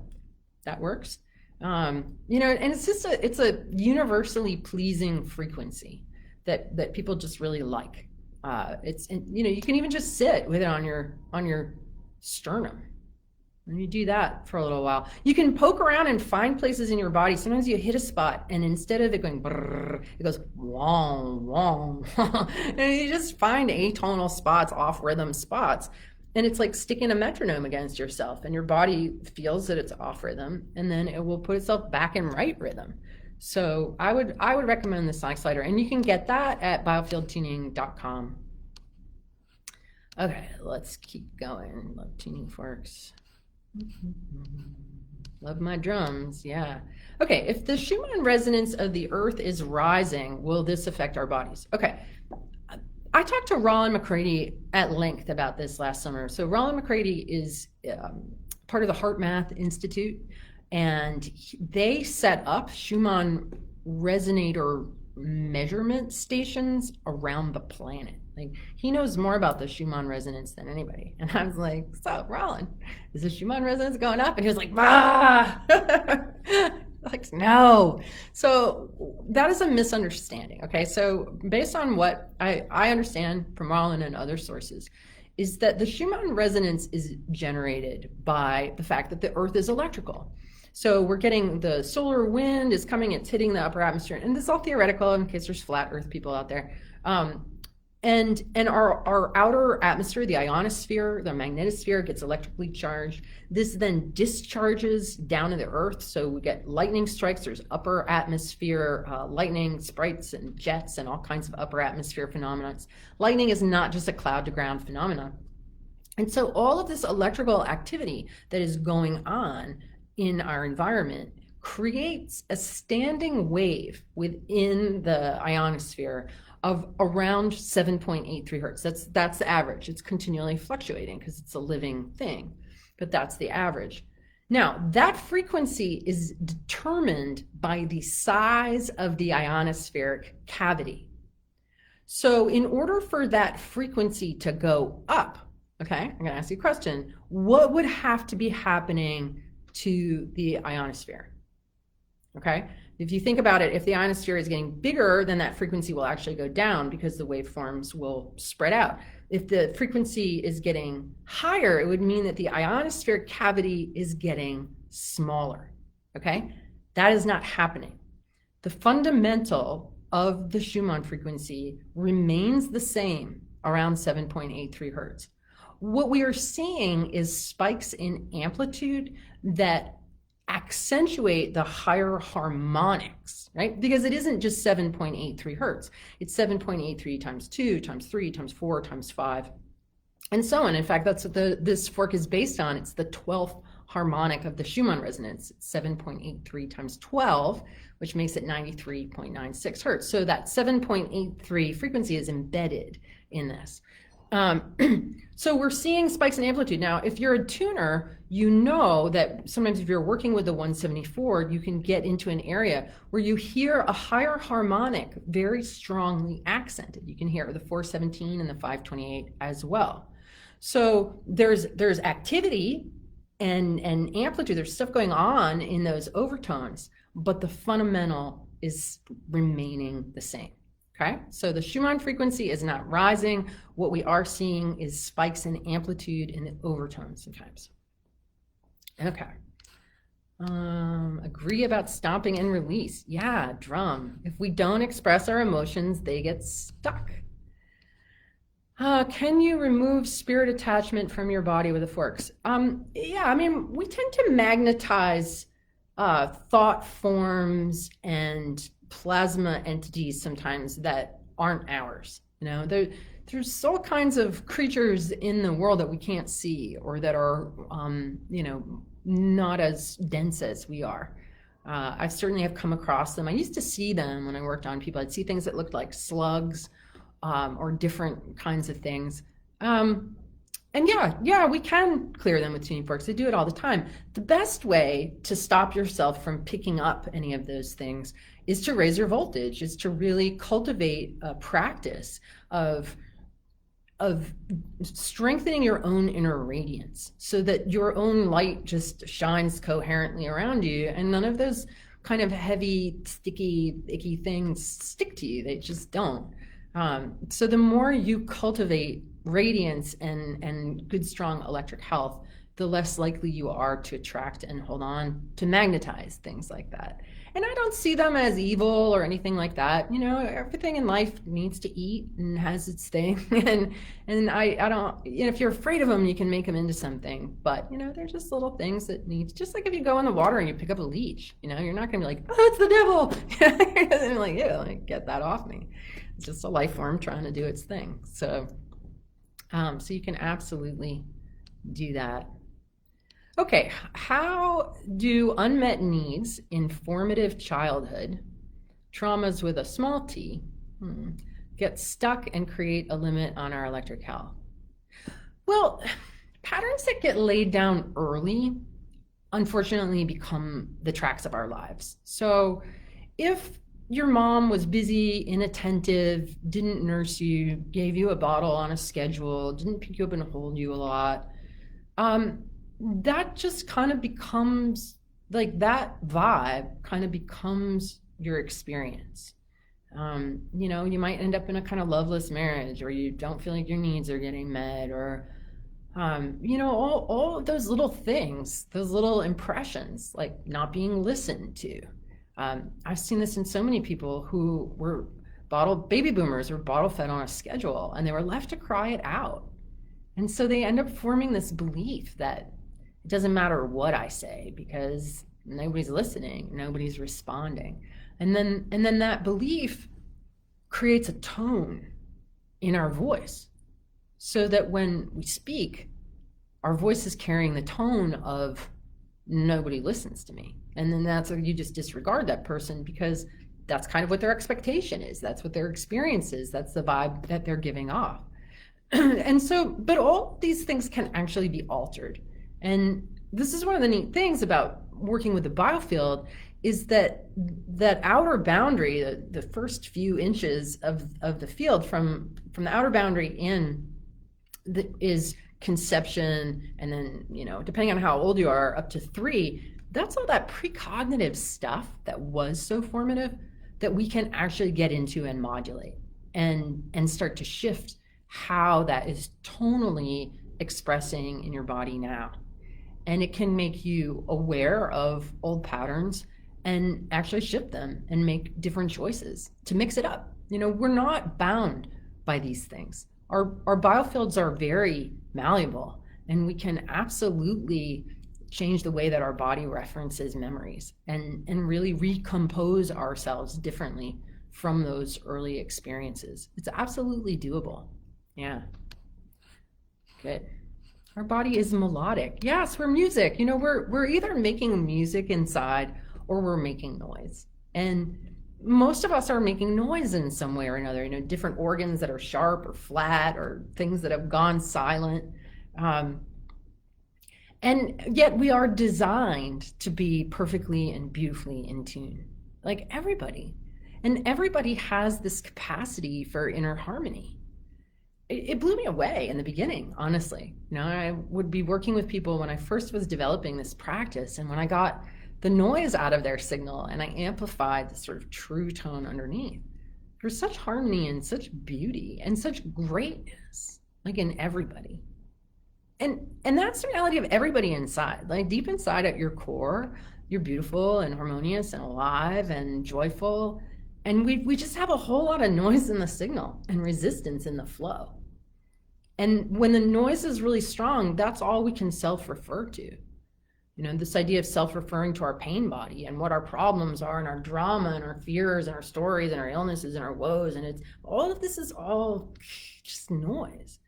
That works. And it's just it's a universally pleasing frequency that people just really like. You can even just sit with it on your sternum, and you do that for a little while. You can poke around and find places in your body. Sometimes you hit a spot, and instead of it going brrr, it goes wong wong, and you just find atonal spots, off rhythm spots, and it's like sticking a metronome against yourself, and your body feels that it's off rhythm, and then it will put itself back in right rhythm. So I would recommend the sonic slider, and you can get that at biofieldtuning.com. Okay, let's keep going. Love tuning forks. Love my drums, yeah. Okay, if the Schumann resonance of the earth is rising, will this affect our bodies? Okay, I talked to Roland McCready at length about this last summer. So Roland McCready is part of the Heart Math Institute, and they set up Schumann resonator measurement stations around the planet. Like, he knows more about the Schumann resonance than anybody. And I was like, so Roland, is the Schumann resonance going up? And he was like, ah! Alex, no. So that is a misunderstanding. Okay, so based on what I understand from Rollin and other sources, is that the Schumann resonance is generated by the fact that the Earth is electrical. So we're getting the solar wind is coming, it's hitting the upper atmosphere, and this is all theoretical in case there's flat Earth people out there. And our outer atmosphere, the ionosphere, the magnetosphere, gets electrically charged. This then discharges down to the Earth, so we get lightning strikes. There's upper atmosphere lightning, sprites, and jets, and all kinds of upper atmosphere phenomena. Lightning is not just a cloud-to-ground phenomenon. And so all of this electrical activity that is going on in our environment creates a standing wave within the ionosphere of around 7.83 hertz. That's the average. It's continually fluctuating because it's a living thing, but that's the average. Now, that frequency is determined by the size of the ionospheric cavity. So in order for that frequency to go up, okay, I'm gonna ask you a question. What would have to be happening to the ionosphere? Okay, if you think about it, if the ionosphere is getting bigger, then that frequency will actually go down because the waveforms will spread out. If the frequency is getting higher, it would mean that the ionospheric cavity is getting smaller. Okay, that is not happening. The fundamental of the Schumann frequency remains the same around 7.83 hertz. What we are seeing is spikes in amplitude that accentuate the higher harmonics, right? Because it isn't just 7.83 hertz. It's 7.83 times 2 times 3 times 4 times 5 and so on. In fact, that's what this fork is based on. It's the 12th harmonic of the Schumann resonance. It's 7.83 times 12, which makes it 93.96 hertz. So that 7.83 frequency is embedded in this. So we're seeing spikes in amplitude. Now, if you're a tuner, you know that sometimes if you're working with the 174, you can get into an area where you hear a higher harmonic very strongly accented. You can hear the 417 and the 528 as well. So there's activity and amplitude. There's stuff going on in those overtones, but the fundamental is remaining the same. Okay, so the Schumann frequency is not rising. What we are seeing is spikes in amplitude and the overtones sometimes. Okay. Agree about stopping and release. Yeah, drum. If we don't express our emotions, they get stuck. Can you remove spirit attachment from your body with the forks? Yeah, I mean, we tend to magnetize thought forms and plasma entities sometimes that aren't ours. You know, there's all kinds of creatures in the world that we can't see or that are, you know, not as dense as we are. I certainly have come across them. I used to see them when I worked on people. I'd see things that looked like slugs or different kinds of things. And yeah, we can clear them with tuning forks. They do it all the time. The best way to stop yourself from picking up any of those things is to raise your voltage, is to really cultivate a practice of strengthening your own inner radiance so that your own light just shines coherently around you and none of those kind of heavy, sticky, icky things stick to you. They just don't. So the more you cultivate radiance and good, strong electric health, the less likely you are to attract and hold on to magnetize things like that. And I don't see them as evil or anything like that. You know, everything in life needs to eat and has its thing. and I don't, you know, if you're afraid of them, you can make them into something. But, you know, they're just little things that need, just like if you go in the water and you pick up a leech, you know, you're not going to be like, oh, it's the devil. You're like, yeah, like, get that off me. It's just a life form trying to do its thing. So you can absolutely do that. Okay, how do unmet needs in formative childhood, traumas with a small t, get stuck and create a limit on our electric health? Well, patterns that get laid down early, unfortunately, become the tracks of our lives. So if your mom was busy, inattentive, didn't nurse you, gave you a bottle on a schedule, didn't pick you up and hold you a lot, that just kind of becomes like that vibe kind of becomes your experience. You know, you might end up in a kind of loveless marriage, or you don't feel like your needs are getting met, or you know, all of those little things, those little impressions, like not being listened to. I've seen this in so many people who were baby boomers, were bottle fed on a schedule, and they were left to cry it out. And so they end up forming this belief that it doesn't matter what I say because nobody's listening, nobody's responding. And then that belief creates a tone in our voice, so that when we speak, our voice is carrying the tone of nobody listens to me. And then that's where you just disregard that person, because that's kind of what their expectation is. That's what their experience is. That's the vibe that they're giving off. And so, but all these things can actually be altered. And this is one of the neat things about working with the biofield, is that outer boundary, the first few inches of the field from the outer boundary in is conception, and then, you know, depending on how old you are, up to 3, that's all that precognitive stuff that was so formative that we can actually get into and modulate and start to shift how that is tonally expressing in your body now. And it can make you aware of old patterns and actually shift them and make different choices to mix it up. You know, we're not bound by these things. Our biofields are very malleable, and we can absolutely change the way that our body references memories and really recompose ourselves differently from those early experiences. It's absolutely doable. Yeah. Good. Our body is melodic. Yes, we're music. You know, we're either making music inside or we're making noise. And most of us are making noise in some way or another, you know, different organs that are sharp or flat, or things that have gone silent. And yet we are designed to be perfectly and beautifully in tune, like everybody. And everybody has this capacity for inner harmony. It blew me away in the beginning, honestly. You know, I would be working with people when I first was developing this practice, and when I got the noise out of their signal and I amplified the sort of true tone underneath, there's such harmony and such beauty and such greatness, like in everybody. And that's the reality of everybody inside. Like deep inside at your core, you're beautiful and harmonious and alive and joyful. And we just have a whole lot of noise in the signal and resistance in the flow. And when the noise is really strong, that's all we can self-refer to. You know, this idea of self-referring to our pain body and what our problems are and our drama and our fears and our stories and our illnesses and our woes. And it's all of this is all just noise.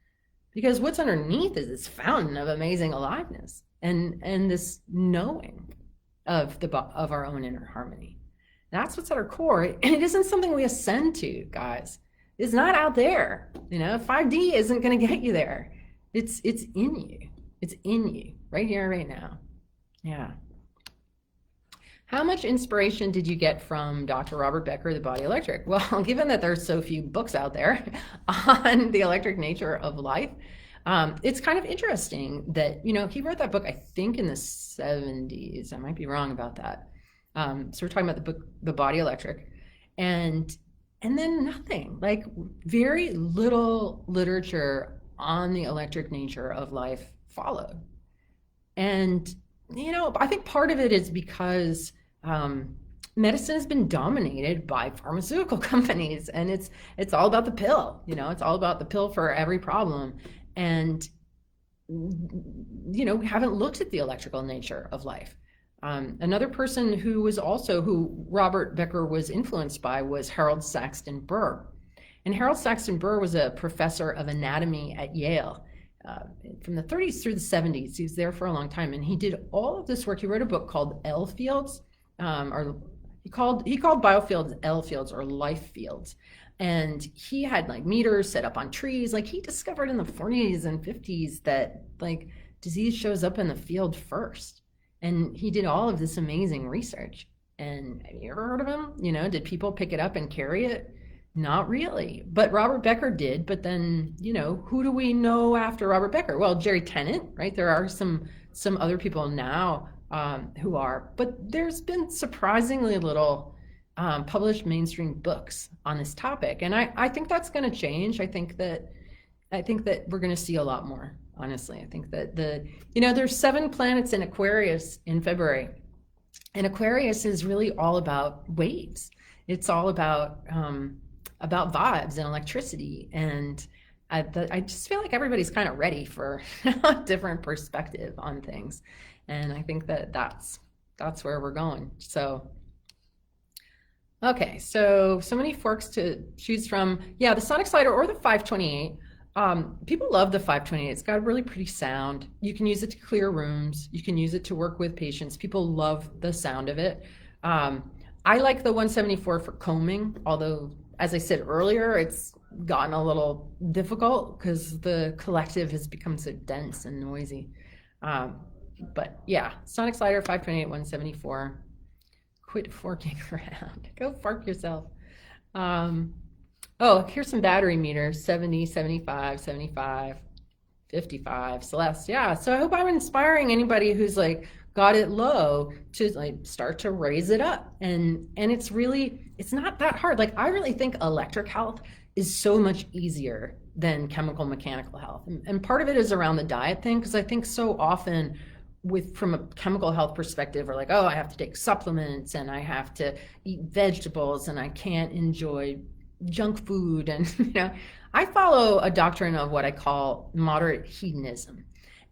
Because what's underneath is this fountain of amazing aliveness and this knowing of our own inner harmony. That's what's at our core. And it isn't something we ascend to, guys. It's not out there. You know, 5D isn't going to get you there. It's in you. It's in you right here, right now. Yeah. How much inspiration did you get from Dr. Robert Becker, The Body Electric? Well, given that there's so few books out there on the electric nature of life, it's kind of interesting that, you know, he wrote that book, I think in the 70s. I might be wrong about that. So we're talking about the book, The Body Electric, and then nothing, like very little literature on the electric nature of life followed. And, you know, I think part of it is because medicine has been dominated by pharmaceutical companies, and it's all about the pill. You know, it's all about the pill for every problem. And, you know, we haven't looked at the electrical nature of life. Another person who Robert Becker was influenced by was Harold Saxton Burr. And Harold Saxton Burr was a professor of anatomy at Yale from the 30s through the 70s. He was there for a long time, and he did all of this work. He wrote a book called L Fields, or he called biofields L Fields, or life fields. And he had like meters set up on trees. Like he discovered in the 40s and 50s that like disease shows up in the field first. And he did all of this amazing research. And have you ever heard of him? You know, did people pick it up and carry it? Not really. But Robert Becker did. But then, you know, who do we know after Robert Becker? Well, Jerry Tennant, right? There are some other people now who are, but there's been surprisingly little published mainstream books on this topic, and I think that's going to change. I think that we're going to see a lot more. Honestly, I think that there's 7 planets in Aquarius in February, and Aquarius is really all about waves. It's all about vibes and electricity, and I just feel like everybody's kind of ready for a different perspective on things, and I think that that's where we're going. So, okay, so many forks to choose from. Yeah, the sonic slider or the 528. People love the 528. It's got a really pretty sound. You can use it to clear rooms. You can use it to work with patients. People love the sound of it. I like the 174 for combing, although, as I said earlier, it's gotten a little difficult because the collective has become so dense and noisy. But yeah, sonic slider, 528, 174. Quit forking around. Go fork yourself. Oh, here's some battery meters, 70, 75, 75, 55. Celeste, yeah. So I hope I'm inspiring anybody who's like got it low to like start to raise it up. And it's not that hard. Like, I really think electric health is so much easier than chemical mechanical health. And part of it is around the diet thing, because I think so often from a chemical health perspective, we're like, oh, I have to take supplements and I have to eat vegetables and I can't enjoy junk food. And I follow a doctrine of what I call moderate hedonism,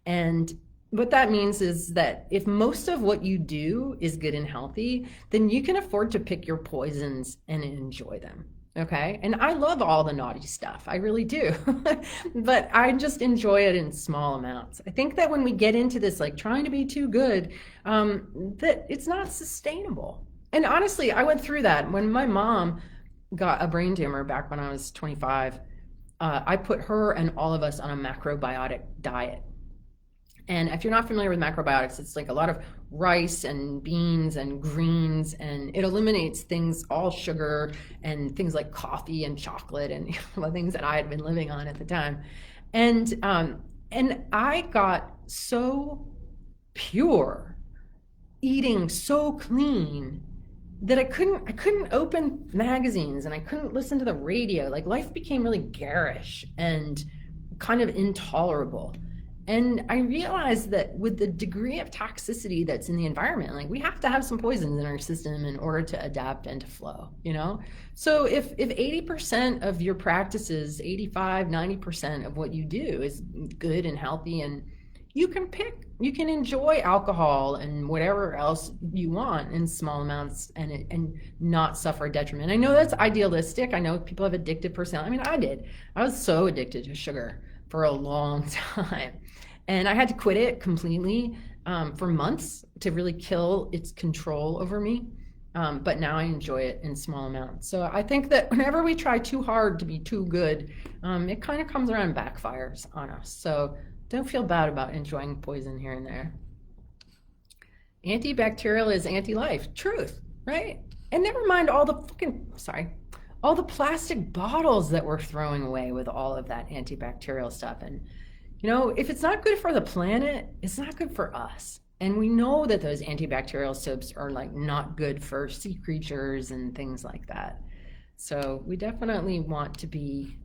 and what that means is that if most of what you do is good and healthy, then you can afford to pick your poisons and enjoy them. Okay, and I love all the naughty stuff, I really do. But I just enjoy it in small amounts. I think that when we get into this like trying to be too good, that it's not sustainable. And honestly, I went through that when my mom got a brain tumor back when I was 25. I put her and all of us on a macrobiotic diet. And if you're not familiar with macrobiotics, it's like a lot of rice and beans and greens, and it eliminates things, all sugar and things like coffee and chocolate and the things that I had been living on at the time. And I got so pure, eating so clean, that I couldn't open magazines and I couldn't listen to the radio. Like, life became really garish and kind of intolerable. And I realized that with the degree of toxicity that's in the environment, like, we have to have some poisons in our system in order to adapt and to flow, So if 80% of your practices, 85, 90% of what you do is good and healthy, and you can enjoy alcohol and whatever else you want in small amounts and not suffer detriment. I know that's idealistic. I know people have addictive personality. I mean, I was so addicted to sugar for a long time. And I had to quit it completely for months to really kill its control over me. But now I enjoy it in small amounts. So I think that whenever we try too hard to be too good, it kind of comes around and backfires on us. So don't feel bad about enjoying poison here and there. Antibacterial is anti-life. Truth, right? And never mind all the plastic bottles that we're throwing away with all of that antibacterial stuff. And, if it's not good for the planet, it's not good for us. And we know that those antibacterial soaps are like not good for sea creatures and things like that. So we definitely want to be,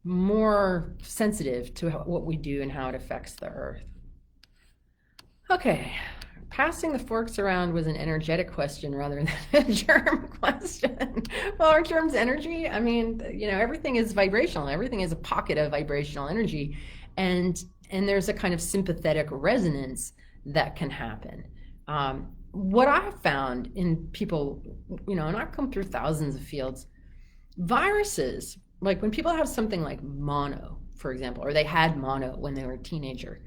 more sensitive to what we do and how it affects the earth. Okay, passing the forks around was an energetic question rather than a germ question. Well, are germs energy? I mean, everything is vibrational. Everything is a pocket of vibrational energy, and there's a kind of sympathetic resonance that can happen. What I've found in people, and I've come through thousands of fields, viruses, like when people have something like mono, for example, or they had mono when they were a teenager,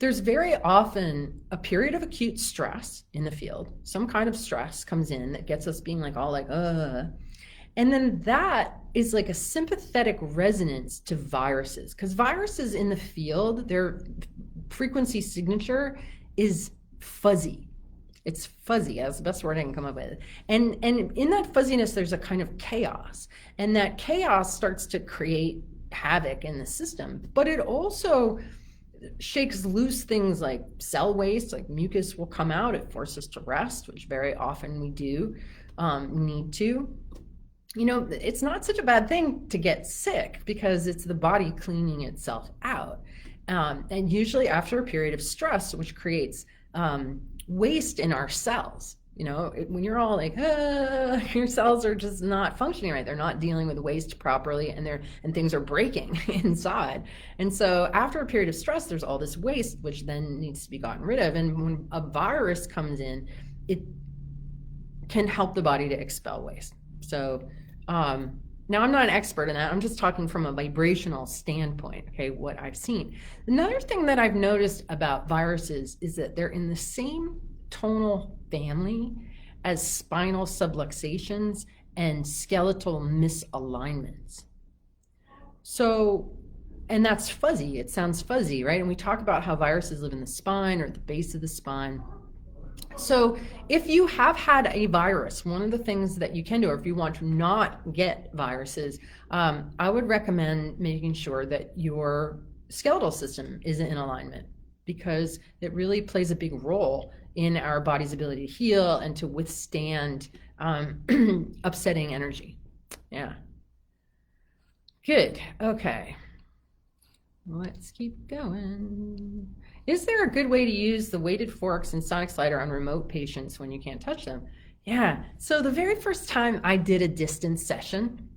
there's very often a period of acute stress in the field. Some kind of stress comes in that gets us being like all like, and then that is like a sympathetic resonance to viruses, because viruses in the field, their frequency signature is fuzzy. It's fuzzy. That's the best word I can come up with. And in that fuzziness, there's a kind of chaos. And that chaos starts to create havoc in the system. But it also shakes loose things like cell waste, like mucus will come out. It forces us to rest, which very often we do need to. You know, it's not such a bad thing to get sick because it's the body cleaning itself out. And usually after a period of stress, which creates waste in our cells. You know, when you're all like, your cells are just not functioning right. They're not dealing with waste properly, and things are breaking inside. And so after a period of stress, there's all this waste, which then needs to be gotten rid of. And when a virus comes in, it can help the body to expel waste. So now I'm not an expert in that. I'm just talking from a vibrational standpoint, okay, what I've seen. Another thing that I've noticed about viruses is that they're in the same tonal family as spinal subluxations and skeletal misalignments. So, and that's fuzzy. It sounds fuzzy, right? And we talk about how viruses live in the spine or at the base of the spine. So if you have had a virus, one of the things that you can do, or if you want to not get viruses, I would recommend making sure that your skeletal system is in alignment, because it really plays a big role in our body's ability to heal and to withstand upsetting energy. Yeah. Good. Okay. Let's keep going. Is there a good way to use the weighted forks and sonic slider on remote patients when you can't touch them? Yeah. So the very first time I did a distance session,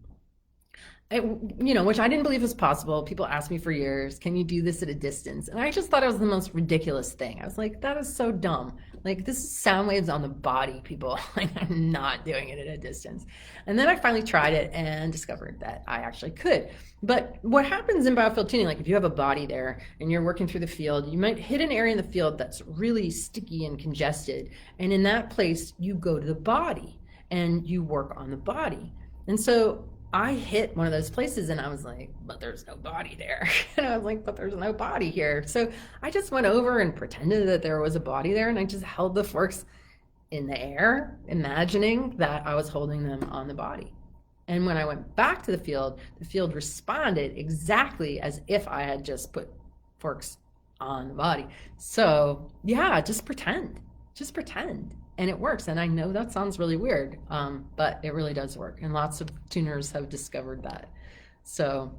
which I didn't believe was possible. People asked me for years, can you do this at a distance? And I just thought it was the most ridiculous thing. I was like, that is so dumb. Like, this is sound waves on the body, people. Like, I'm not doing it at a distance. And then I finally tried it and discovered that I actually could. But what happens in biofield tuning, like if you have a body there and you're working through the field, you might hit an area in the field that's really sticky and congested. And in that place, you go to the body and you work on the body. And so I hit one of those places and I was like, but there's no body there. And I was like, but there's no body here. So I just went over and pretended that there was a body there, and I just held the forks in the air, imagining that I was holding them on the body. And when I went back to the field responded exactly as if I had just put forks on the body. So yeah, just pretend. And it works. And I know that sounds really weird, but it really does work. And lots of tuners have discovered that. So,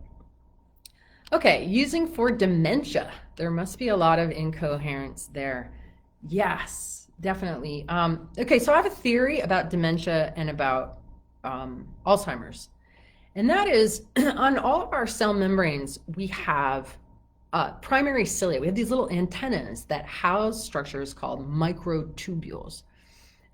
okay, using for dementia. There must be a lot of incoherence there. Yes, definitely. Okay, so I have a theory about dementia and about Alzheimer's. And that is, on all of our cell membranes, we have primary cilia. We have these little antennas that house structures called microtubules.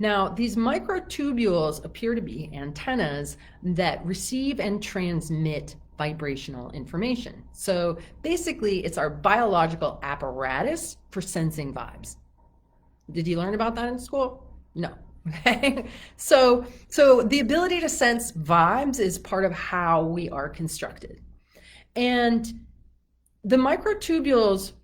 Now, these microtubules appear to be antennas that receive and transmit vibrational information. So basically, it's our biological apparatus for sensing vibes. Did you learn about that in school? No. Okay. So the ability to sense vibes is part of how we are constructed. And the microtubules,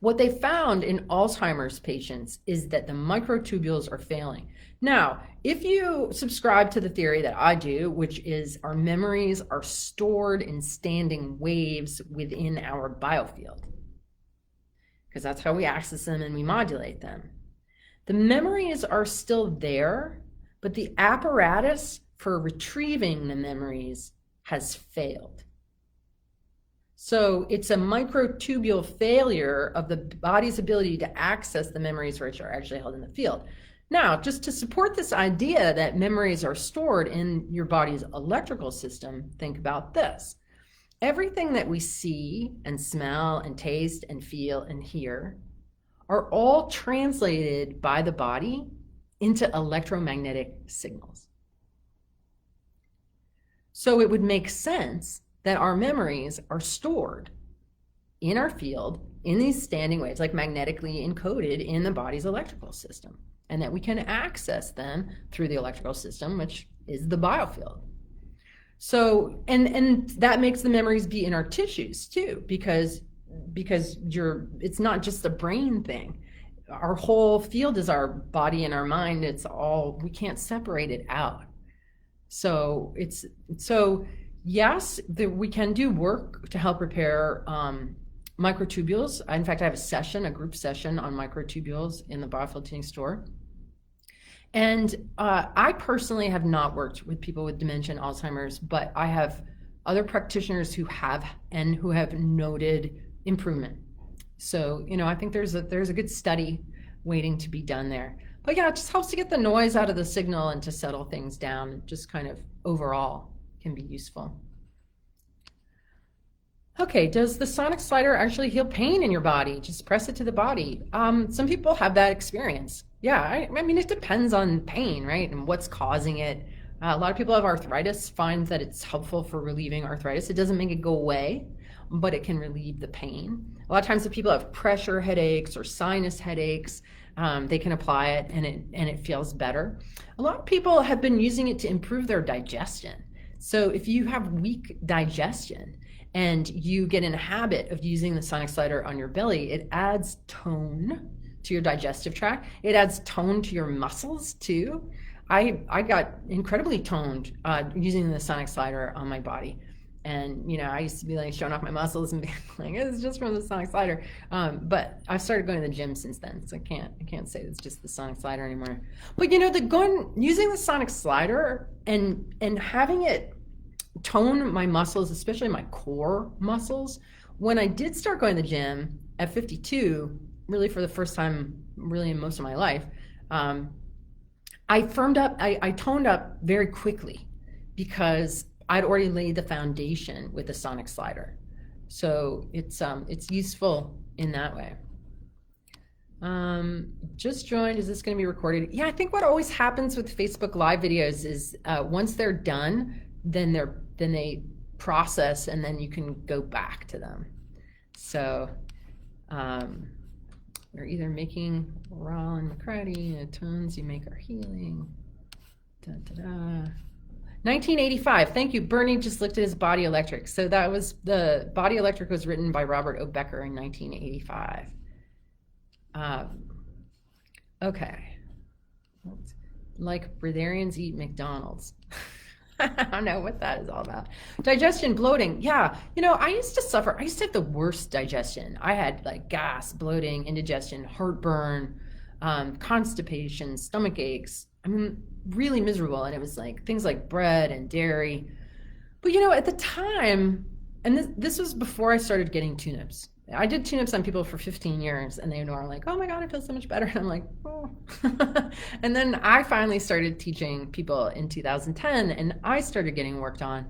what they found in Alzheimer's patients is that the microtubules are failing. Now, if you subscribe to the theory that I do, which is our memories are stored in standing waves within our biofield, because that's how we access them and we modulate them. The memories are still there, but the apparatus for retrieving the memories has failed. So it's a microtubule failure of the body's ability to access the memories which are actually held in the field. Now, just to support this idea that memories are stored in your body's electrical system, think about this. Everything that we see and smell and taste and feel and hear are all translated by the body into electromagnetic signals. So it would make sense that our memories are stored in our field in these standing waves, like magnetically encoded in the body's electrical system, and that we can access them through the electrical system, which is the biofield. So, and that makes the memories be in our tissues too, because it's not just a brain thing. Our whole field is our body and our mind. It's all, we can't separate it out. So yes, we can do work to help repair microtubules. In fact, I have a group session on microtubules in the Biofield tuning store. And I personally have not worked with people with dementia and Alzheimer's, but I have other practitioners who have noted improvement. So, you know, I think there's a good study waiting to be done there. But yeah, it just helps to get the noise out of the signal and to settle things down. Just kind of overall can be useful. Okay, does the sonic slider actually heal pain in your body? Just press it to the body. Some people have that experience. Yeah, I mean, it depends on pain, right? And what's causing it. A lot of people have arthritis, find that it's helpful for relieving arthritis. It doesn't make it go away, but it can relieve the pain. A lot of times if people have pressure headaches or sinus headaches, they can apply it and it feels better. A lot of people have been using it to improve their digestion. So if you have weak digestion and you get in a habit of using the sonic slider on your belly, it adds tone to your digestive tract. It adds tone to your muscles too. I got incredibly toned using the sonic slider on my body. And, you know, I used to be like showing off my muscles and being like, it's just from the sonic slider. But I've started going to the gym since then, so I can't say it's just the sonic slider anymore. But, you know, using the sonic slider and having it tone my muscles, especially my core muscles. When I did start going to the gym at 52, really for the first time, really in most of my life, I toned up very quickly because I'd already laid the foundation with the sonic slider. So it's useful in that way. Just joined, is this going to be recorded? Yeah, I think what always happens with Facebook Live videos is once they're done, then they process and then you can go back to them. So we're either making Raw and McCarty, tones you make are healing. Da, da, da. 1985, thank you. Bernie just looked at his Body Electric. So that was, the Body Electric was written by Robert O. Becker in 1985. Okay. Like breatharians eat McDonald's. I don't know what that is all about. Digestion, bloating. Yeah, you know, I used to have the worst digestion. I had like gas, bloating, indigestion, heartburn, constipation, stomach aches. I mean, really miserable. And it was like things like bread and dairy. But you know, at the time, and this was before I started getting tune-ups. I did tune-ups on people for 15 years and they were like, oh my God, I feel so much better. And I'm like, oh. And then I finally started teaching people in 2010 and I started getting worked on.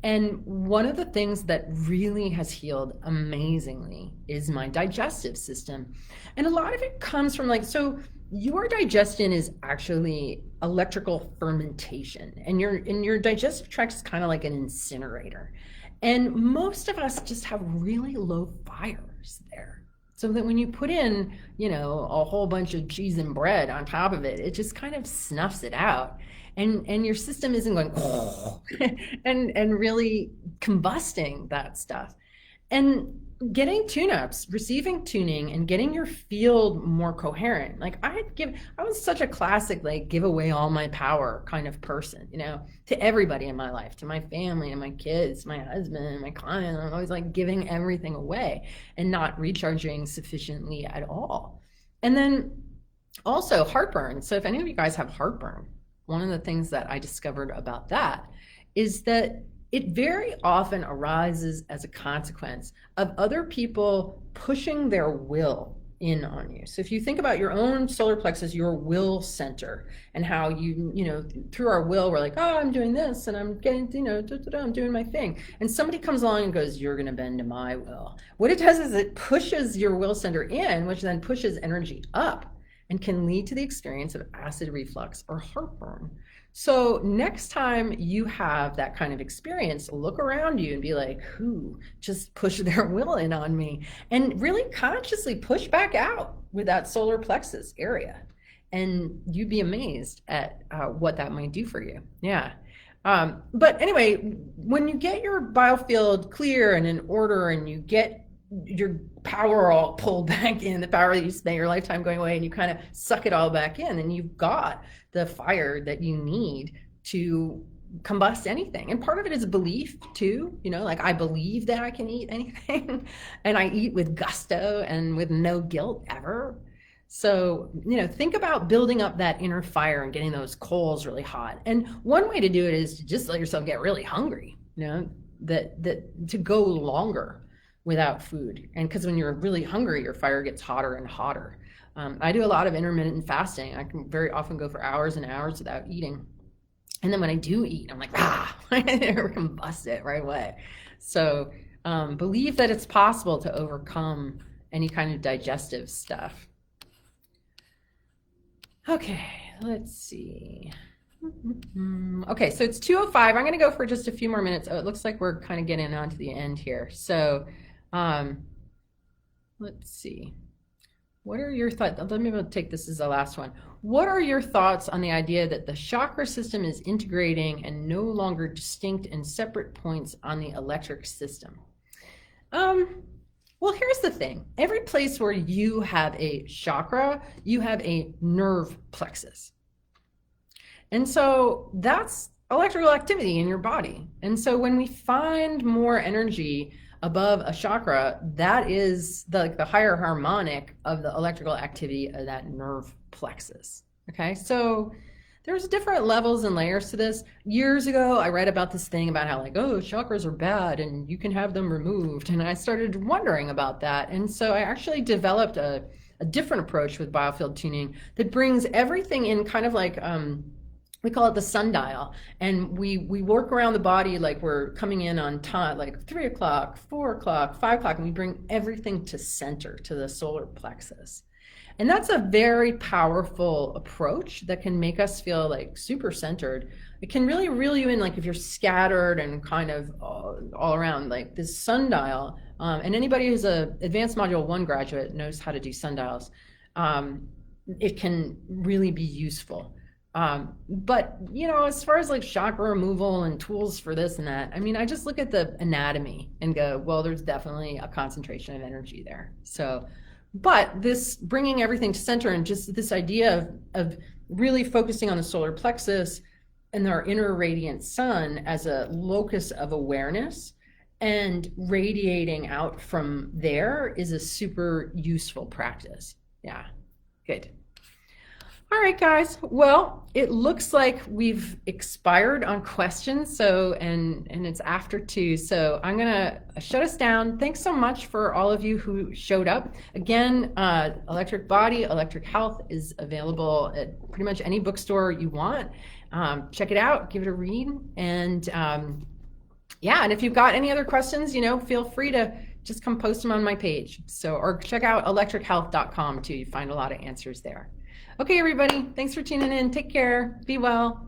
And one of the things that really has healed amazingly is my digestive system. And a lot of it comes from so your digestion is actually electrical fermentation, and your digestive tract is kind of like an incinerator. And most of us just have really low fires there. So that when you put in, you know, a whole bunch of cheese and bread on top of it, it just kind of snuffs it out. And your system isn't going and really combusting that stuff. And getting tune-ups, receiving tuning, and getting your field more coherent. Like I was such a classic, like, give away all my power kind of person, you know, to everybody in my life, to my family and my kids, my husband, my client. I'm always like giving everything away and not recharging sufficiently at all. And then also heartburn. So if any of you guys have heartburn, one of the things that I discovered about that is that it very often arises as a consequence of other people pushing their will in on you. So if you think about your own solar plexus, your will center, and how you know, through our will, we're like, oh, I'm doing this and I'm getting, you know, I'm doing my thing. And somebody comes along and goes, you're going to bend to my will. What it does is it pushes your will center in, which then pushes energy up and can lead to the experience of acid reflux or heartburn. So next time you have that kind of experience, look around you and be like, who just pushed their will in on me? And really consciously push back out with that solar plexus area. And you'd be amazed at what that might do for you. Yeah. But anyway, when you get your biofield clear and in order, and you get your power all pulled back in, the power that you spent your lifetime going away, and you kind of suck it all back in, and you've got the fire that you need to combust anything. And part of it is belief too, you know, like I believe that I can eat anything and I eat with gusto and with no guilt ever. So, you know, think about building up that inner fire and getting those coals really hot. And one way to do it is to just let yourself get really hungry, you know, that to go longer without food. And because when you're really hungry, your fire gets hotter and hotter. I do a lot of intermittent fasting. I can very often go for hours and hours without eating. And then when I do eat, I'm like, I combust it right away. So believe that it's possible to overcome any kind of digestive stuff. Okay, let's see. Okay, so it's 2:05. I'm going to go for just a few more minutes. Oh, it looks like we're kind of getting on to the end here. So let's see. What are your thoughts? Let me take this as the last one. What are your thoughts on the idea that the chakra system is integrating and no longer distinct and separate points on the electric system? Well, here's the thing. Every place where you have a chakra, you have a nerve plexus. And so that's electrical activity in your body. And so when we find more energy above a chakra, that is the higher harmonic of the electrical activity of that nerve plexus. Okay, so there's different levels and layers to this. Years ago, I read about this thing about how like, oh, chakras are bad and you can have them removed. And I started wondering about that. And so I actually developed a different approach with Biofield tuning that brings everything in kind of like, we call it the sundial, and we work around the body like we're coming in on time, like 3 o'clock, 4 o'clock, 5 o'clock, and we bring everything to center, to the solar plexus. And that's a very powerful approach that can make us feel like super centered. It can really reel you in, like if you're scattered and kind of all around, like this sundial. And anybody who's a Advanced Module 1 graduate knows how to do sundials. It can really be useful. But, you know, as far as like chakra removal and tools for this and that, I mean, I just look at the anatomy and go, well, there's definitely a concentration of energy there. So, but this bringing everything to center and just this idea of really focusing on the solar plexus and our inner radiant sun as a locus of awareness and radiating out from there is a super useful practice. Yeah, good. All right, guys. Well, it looks like we've expired on questions. So, and it's after 2. So I'm going to shut us down. Thanks so much for all of you who showed up. Again, Electric Body, Electric Health is available at pretty much any bookstore you want. Check it out, give it a read. And yeah, and if you've got any other questions, you know, feel free to just come post them on my page. So, or check out electrichealth.com too. You find a lot of answers there. Okay, everybody, thanks for tuning in. Take care. Be well.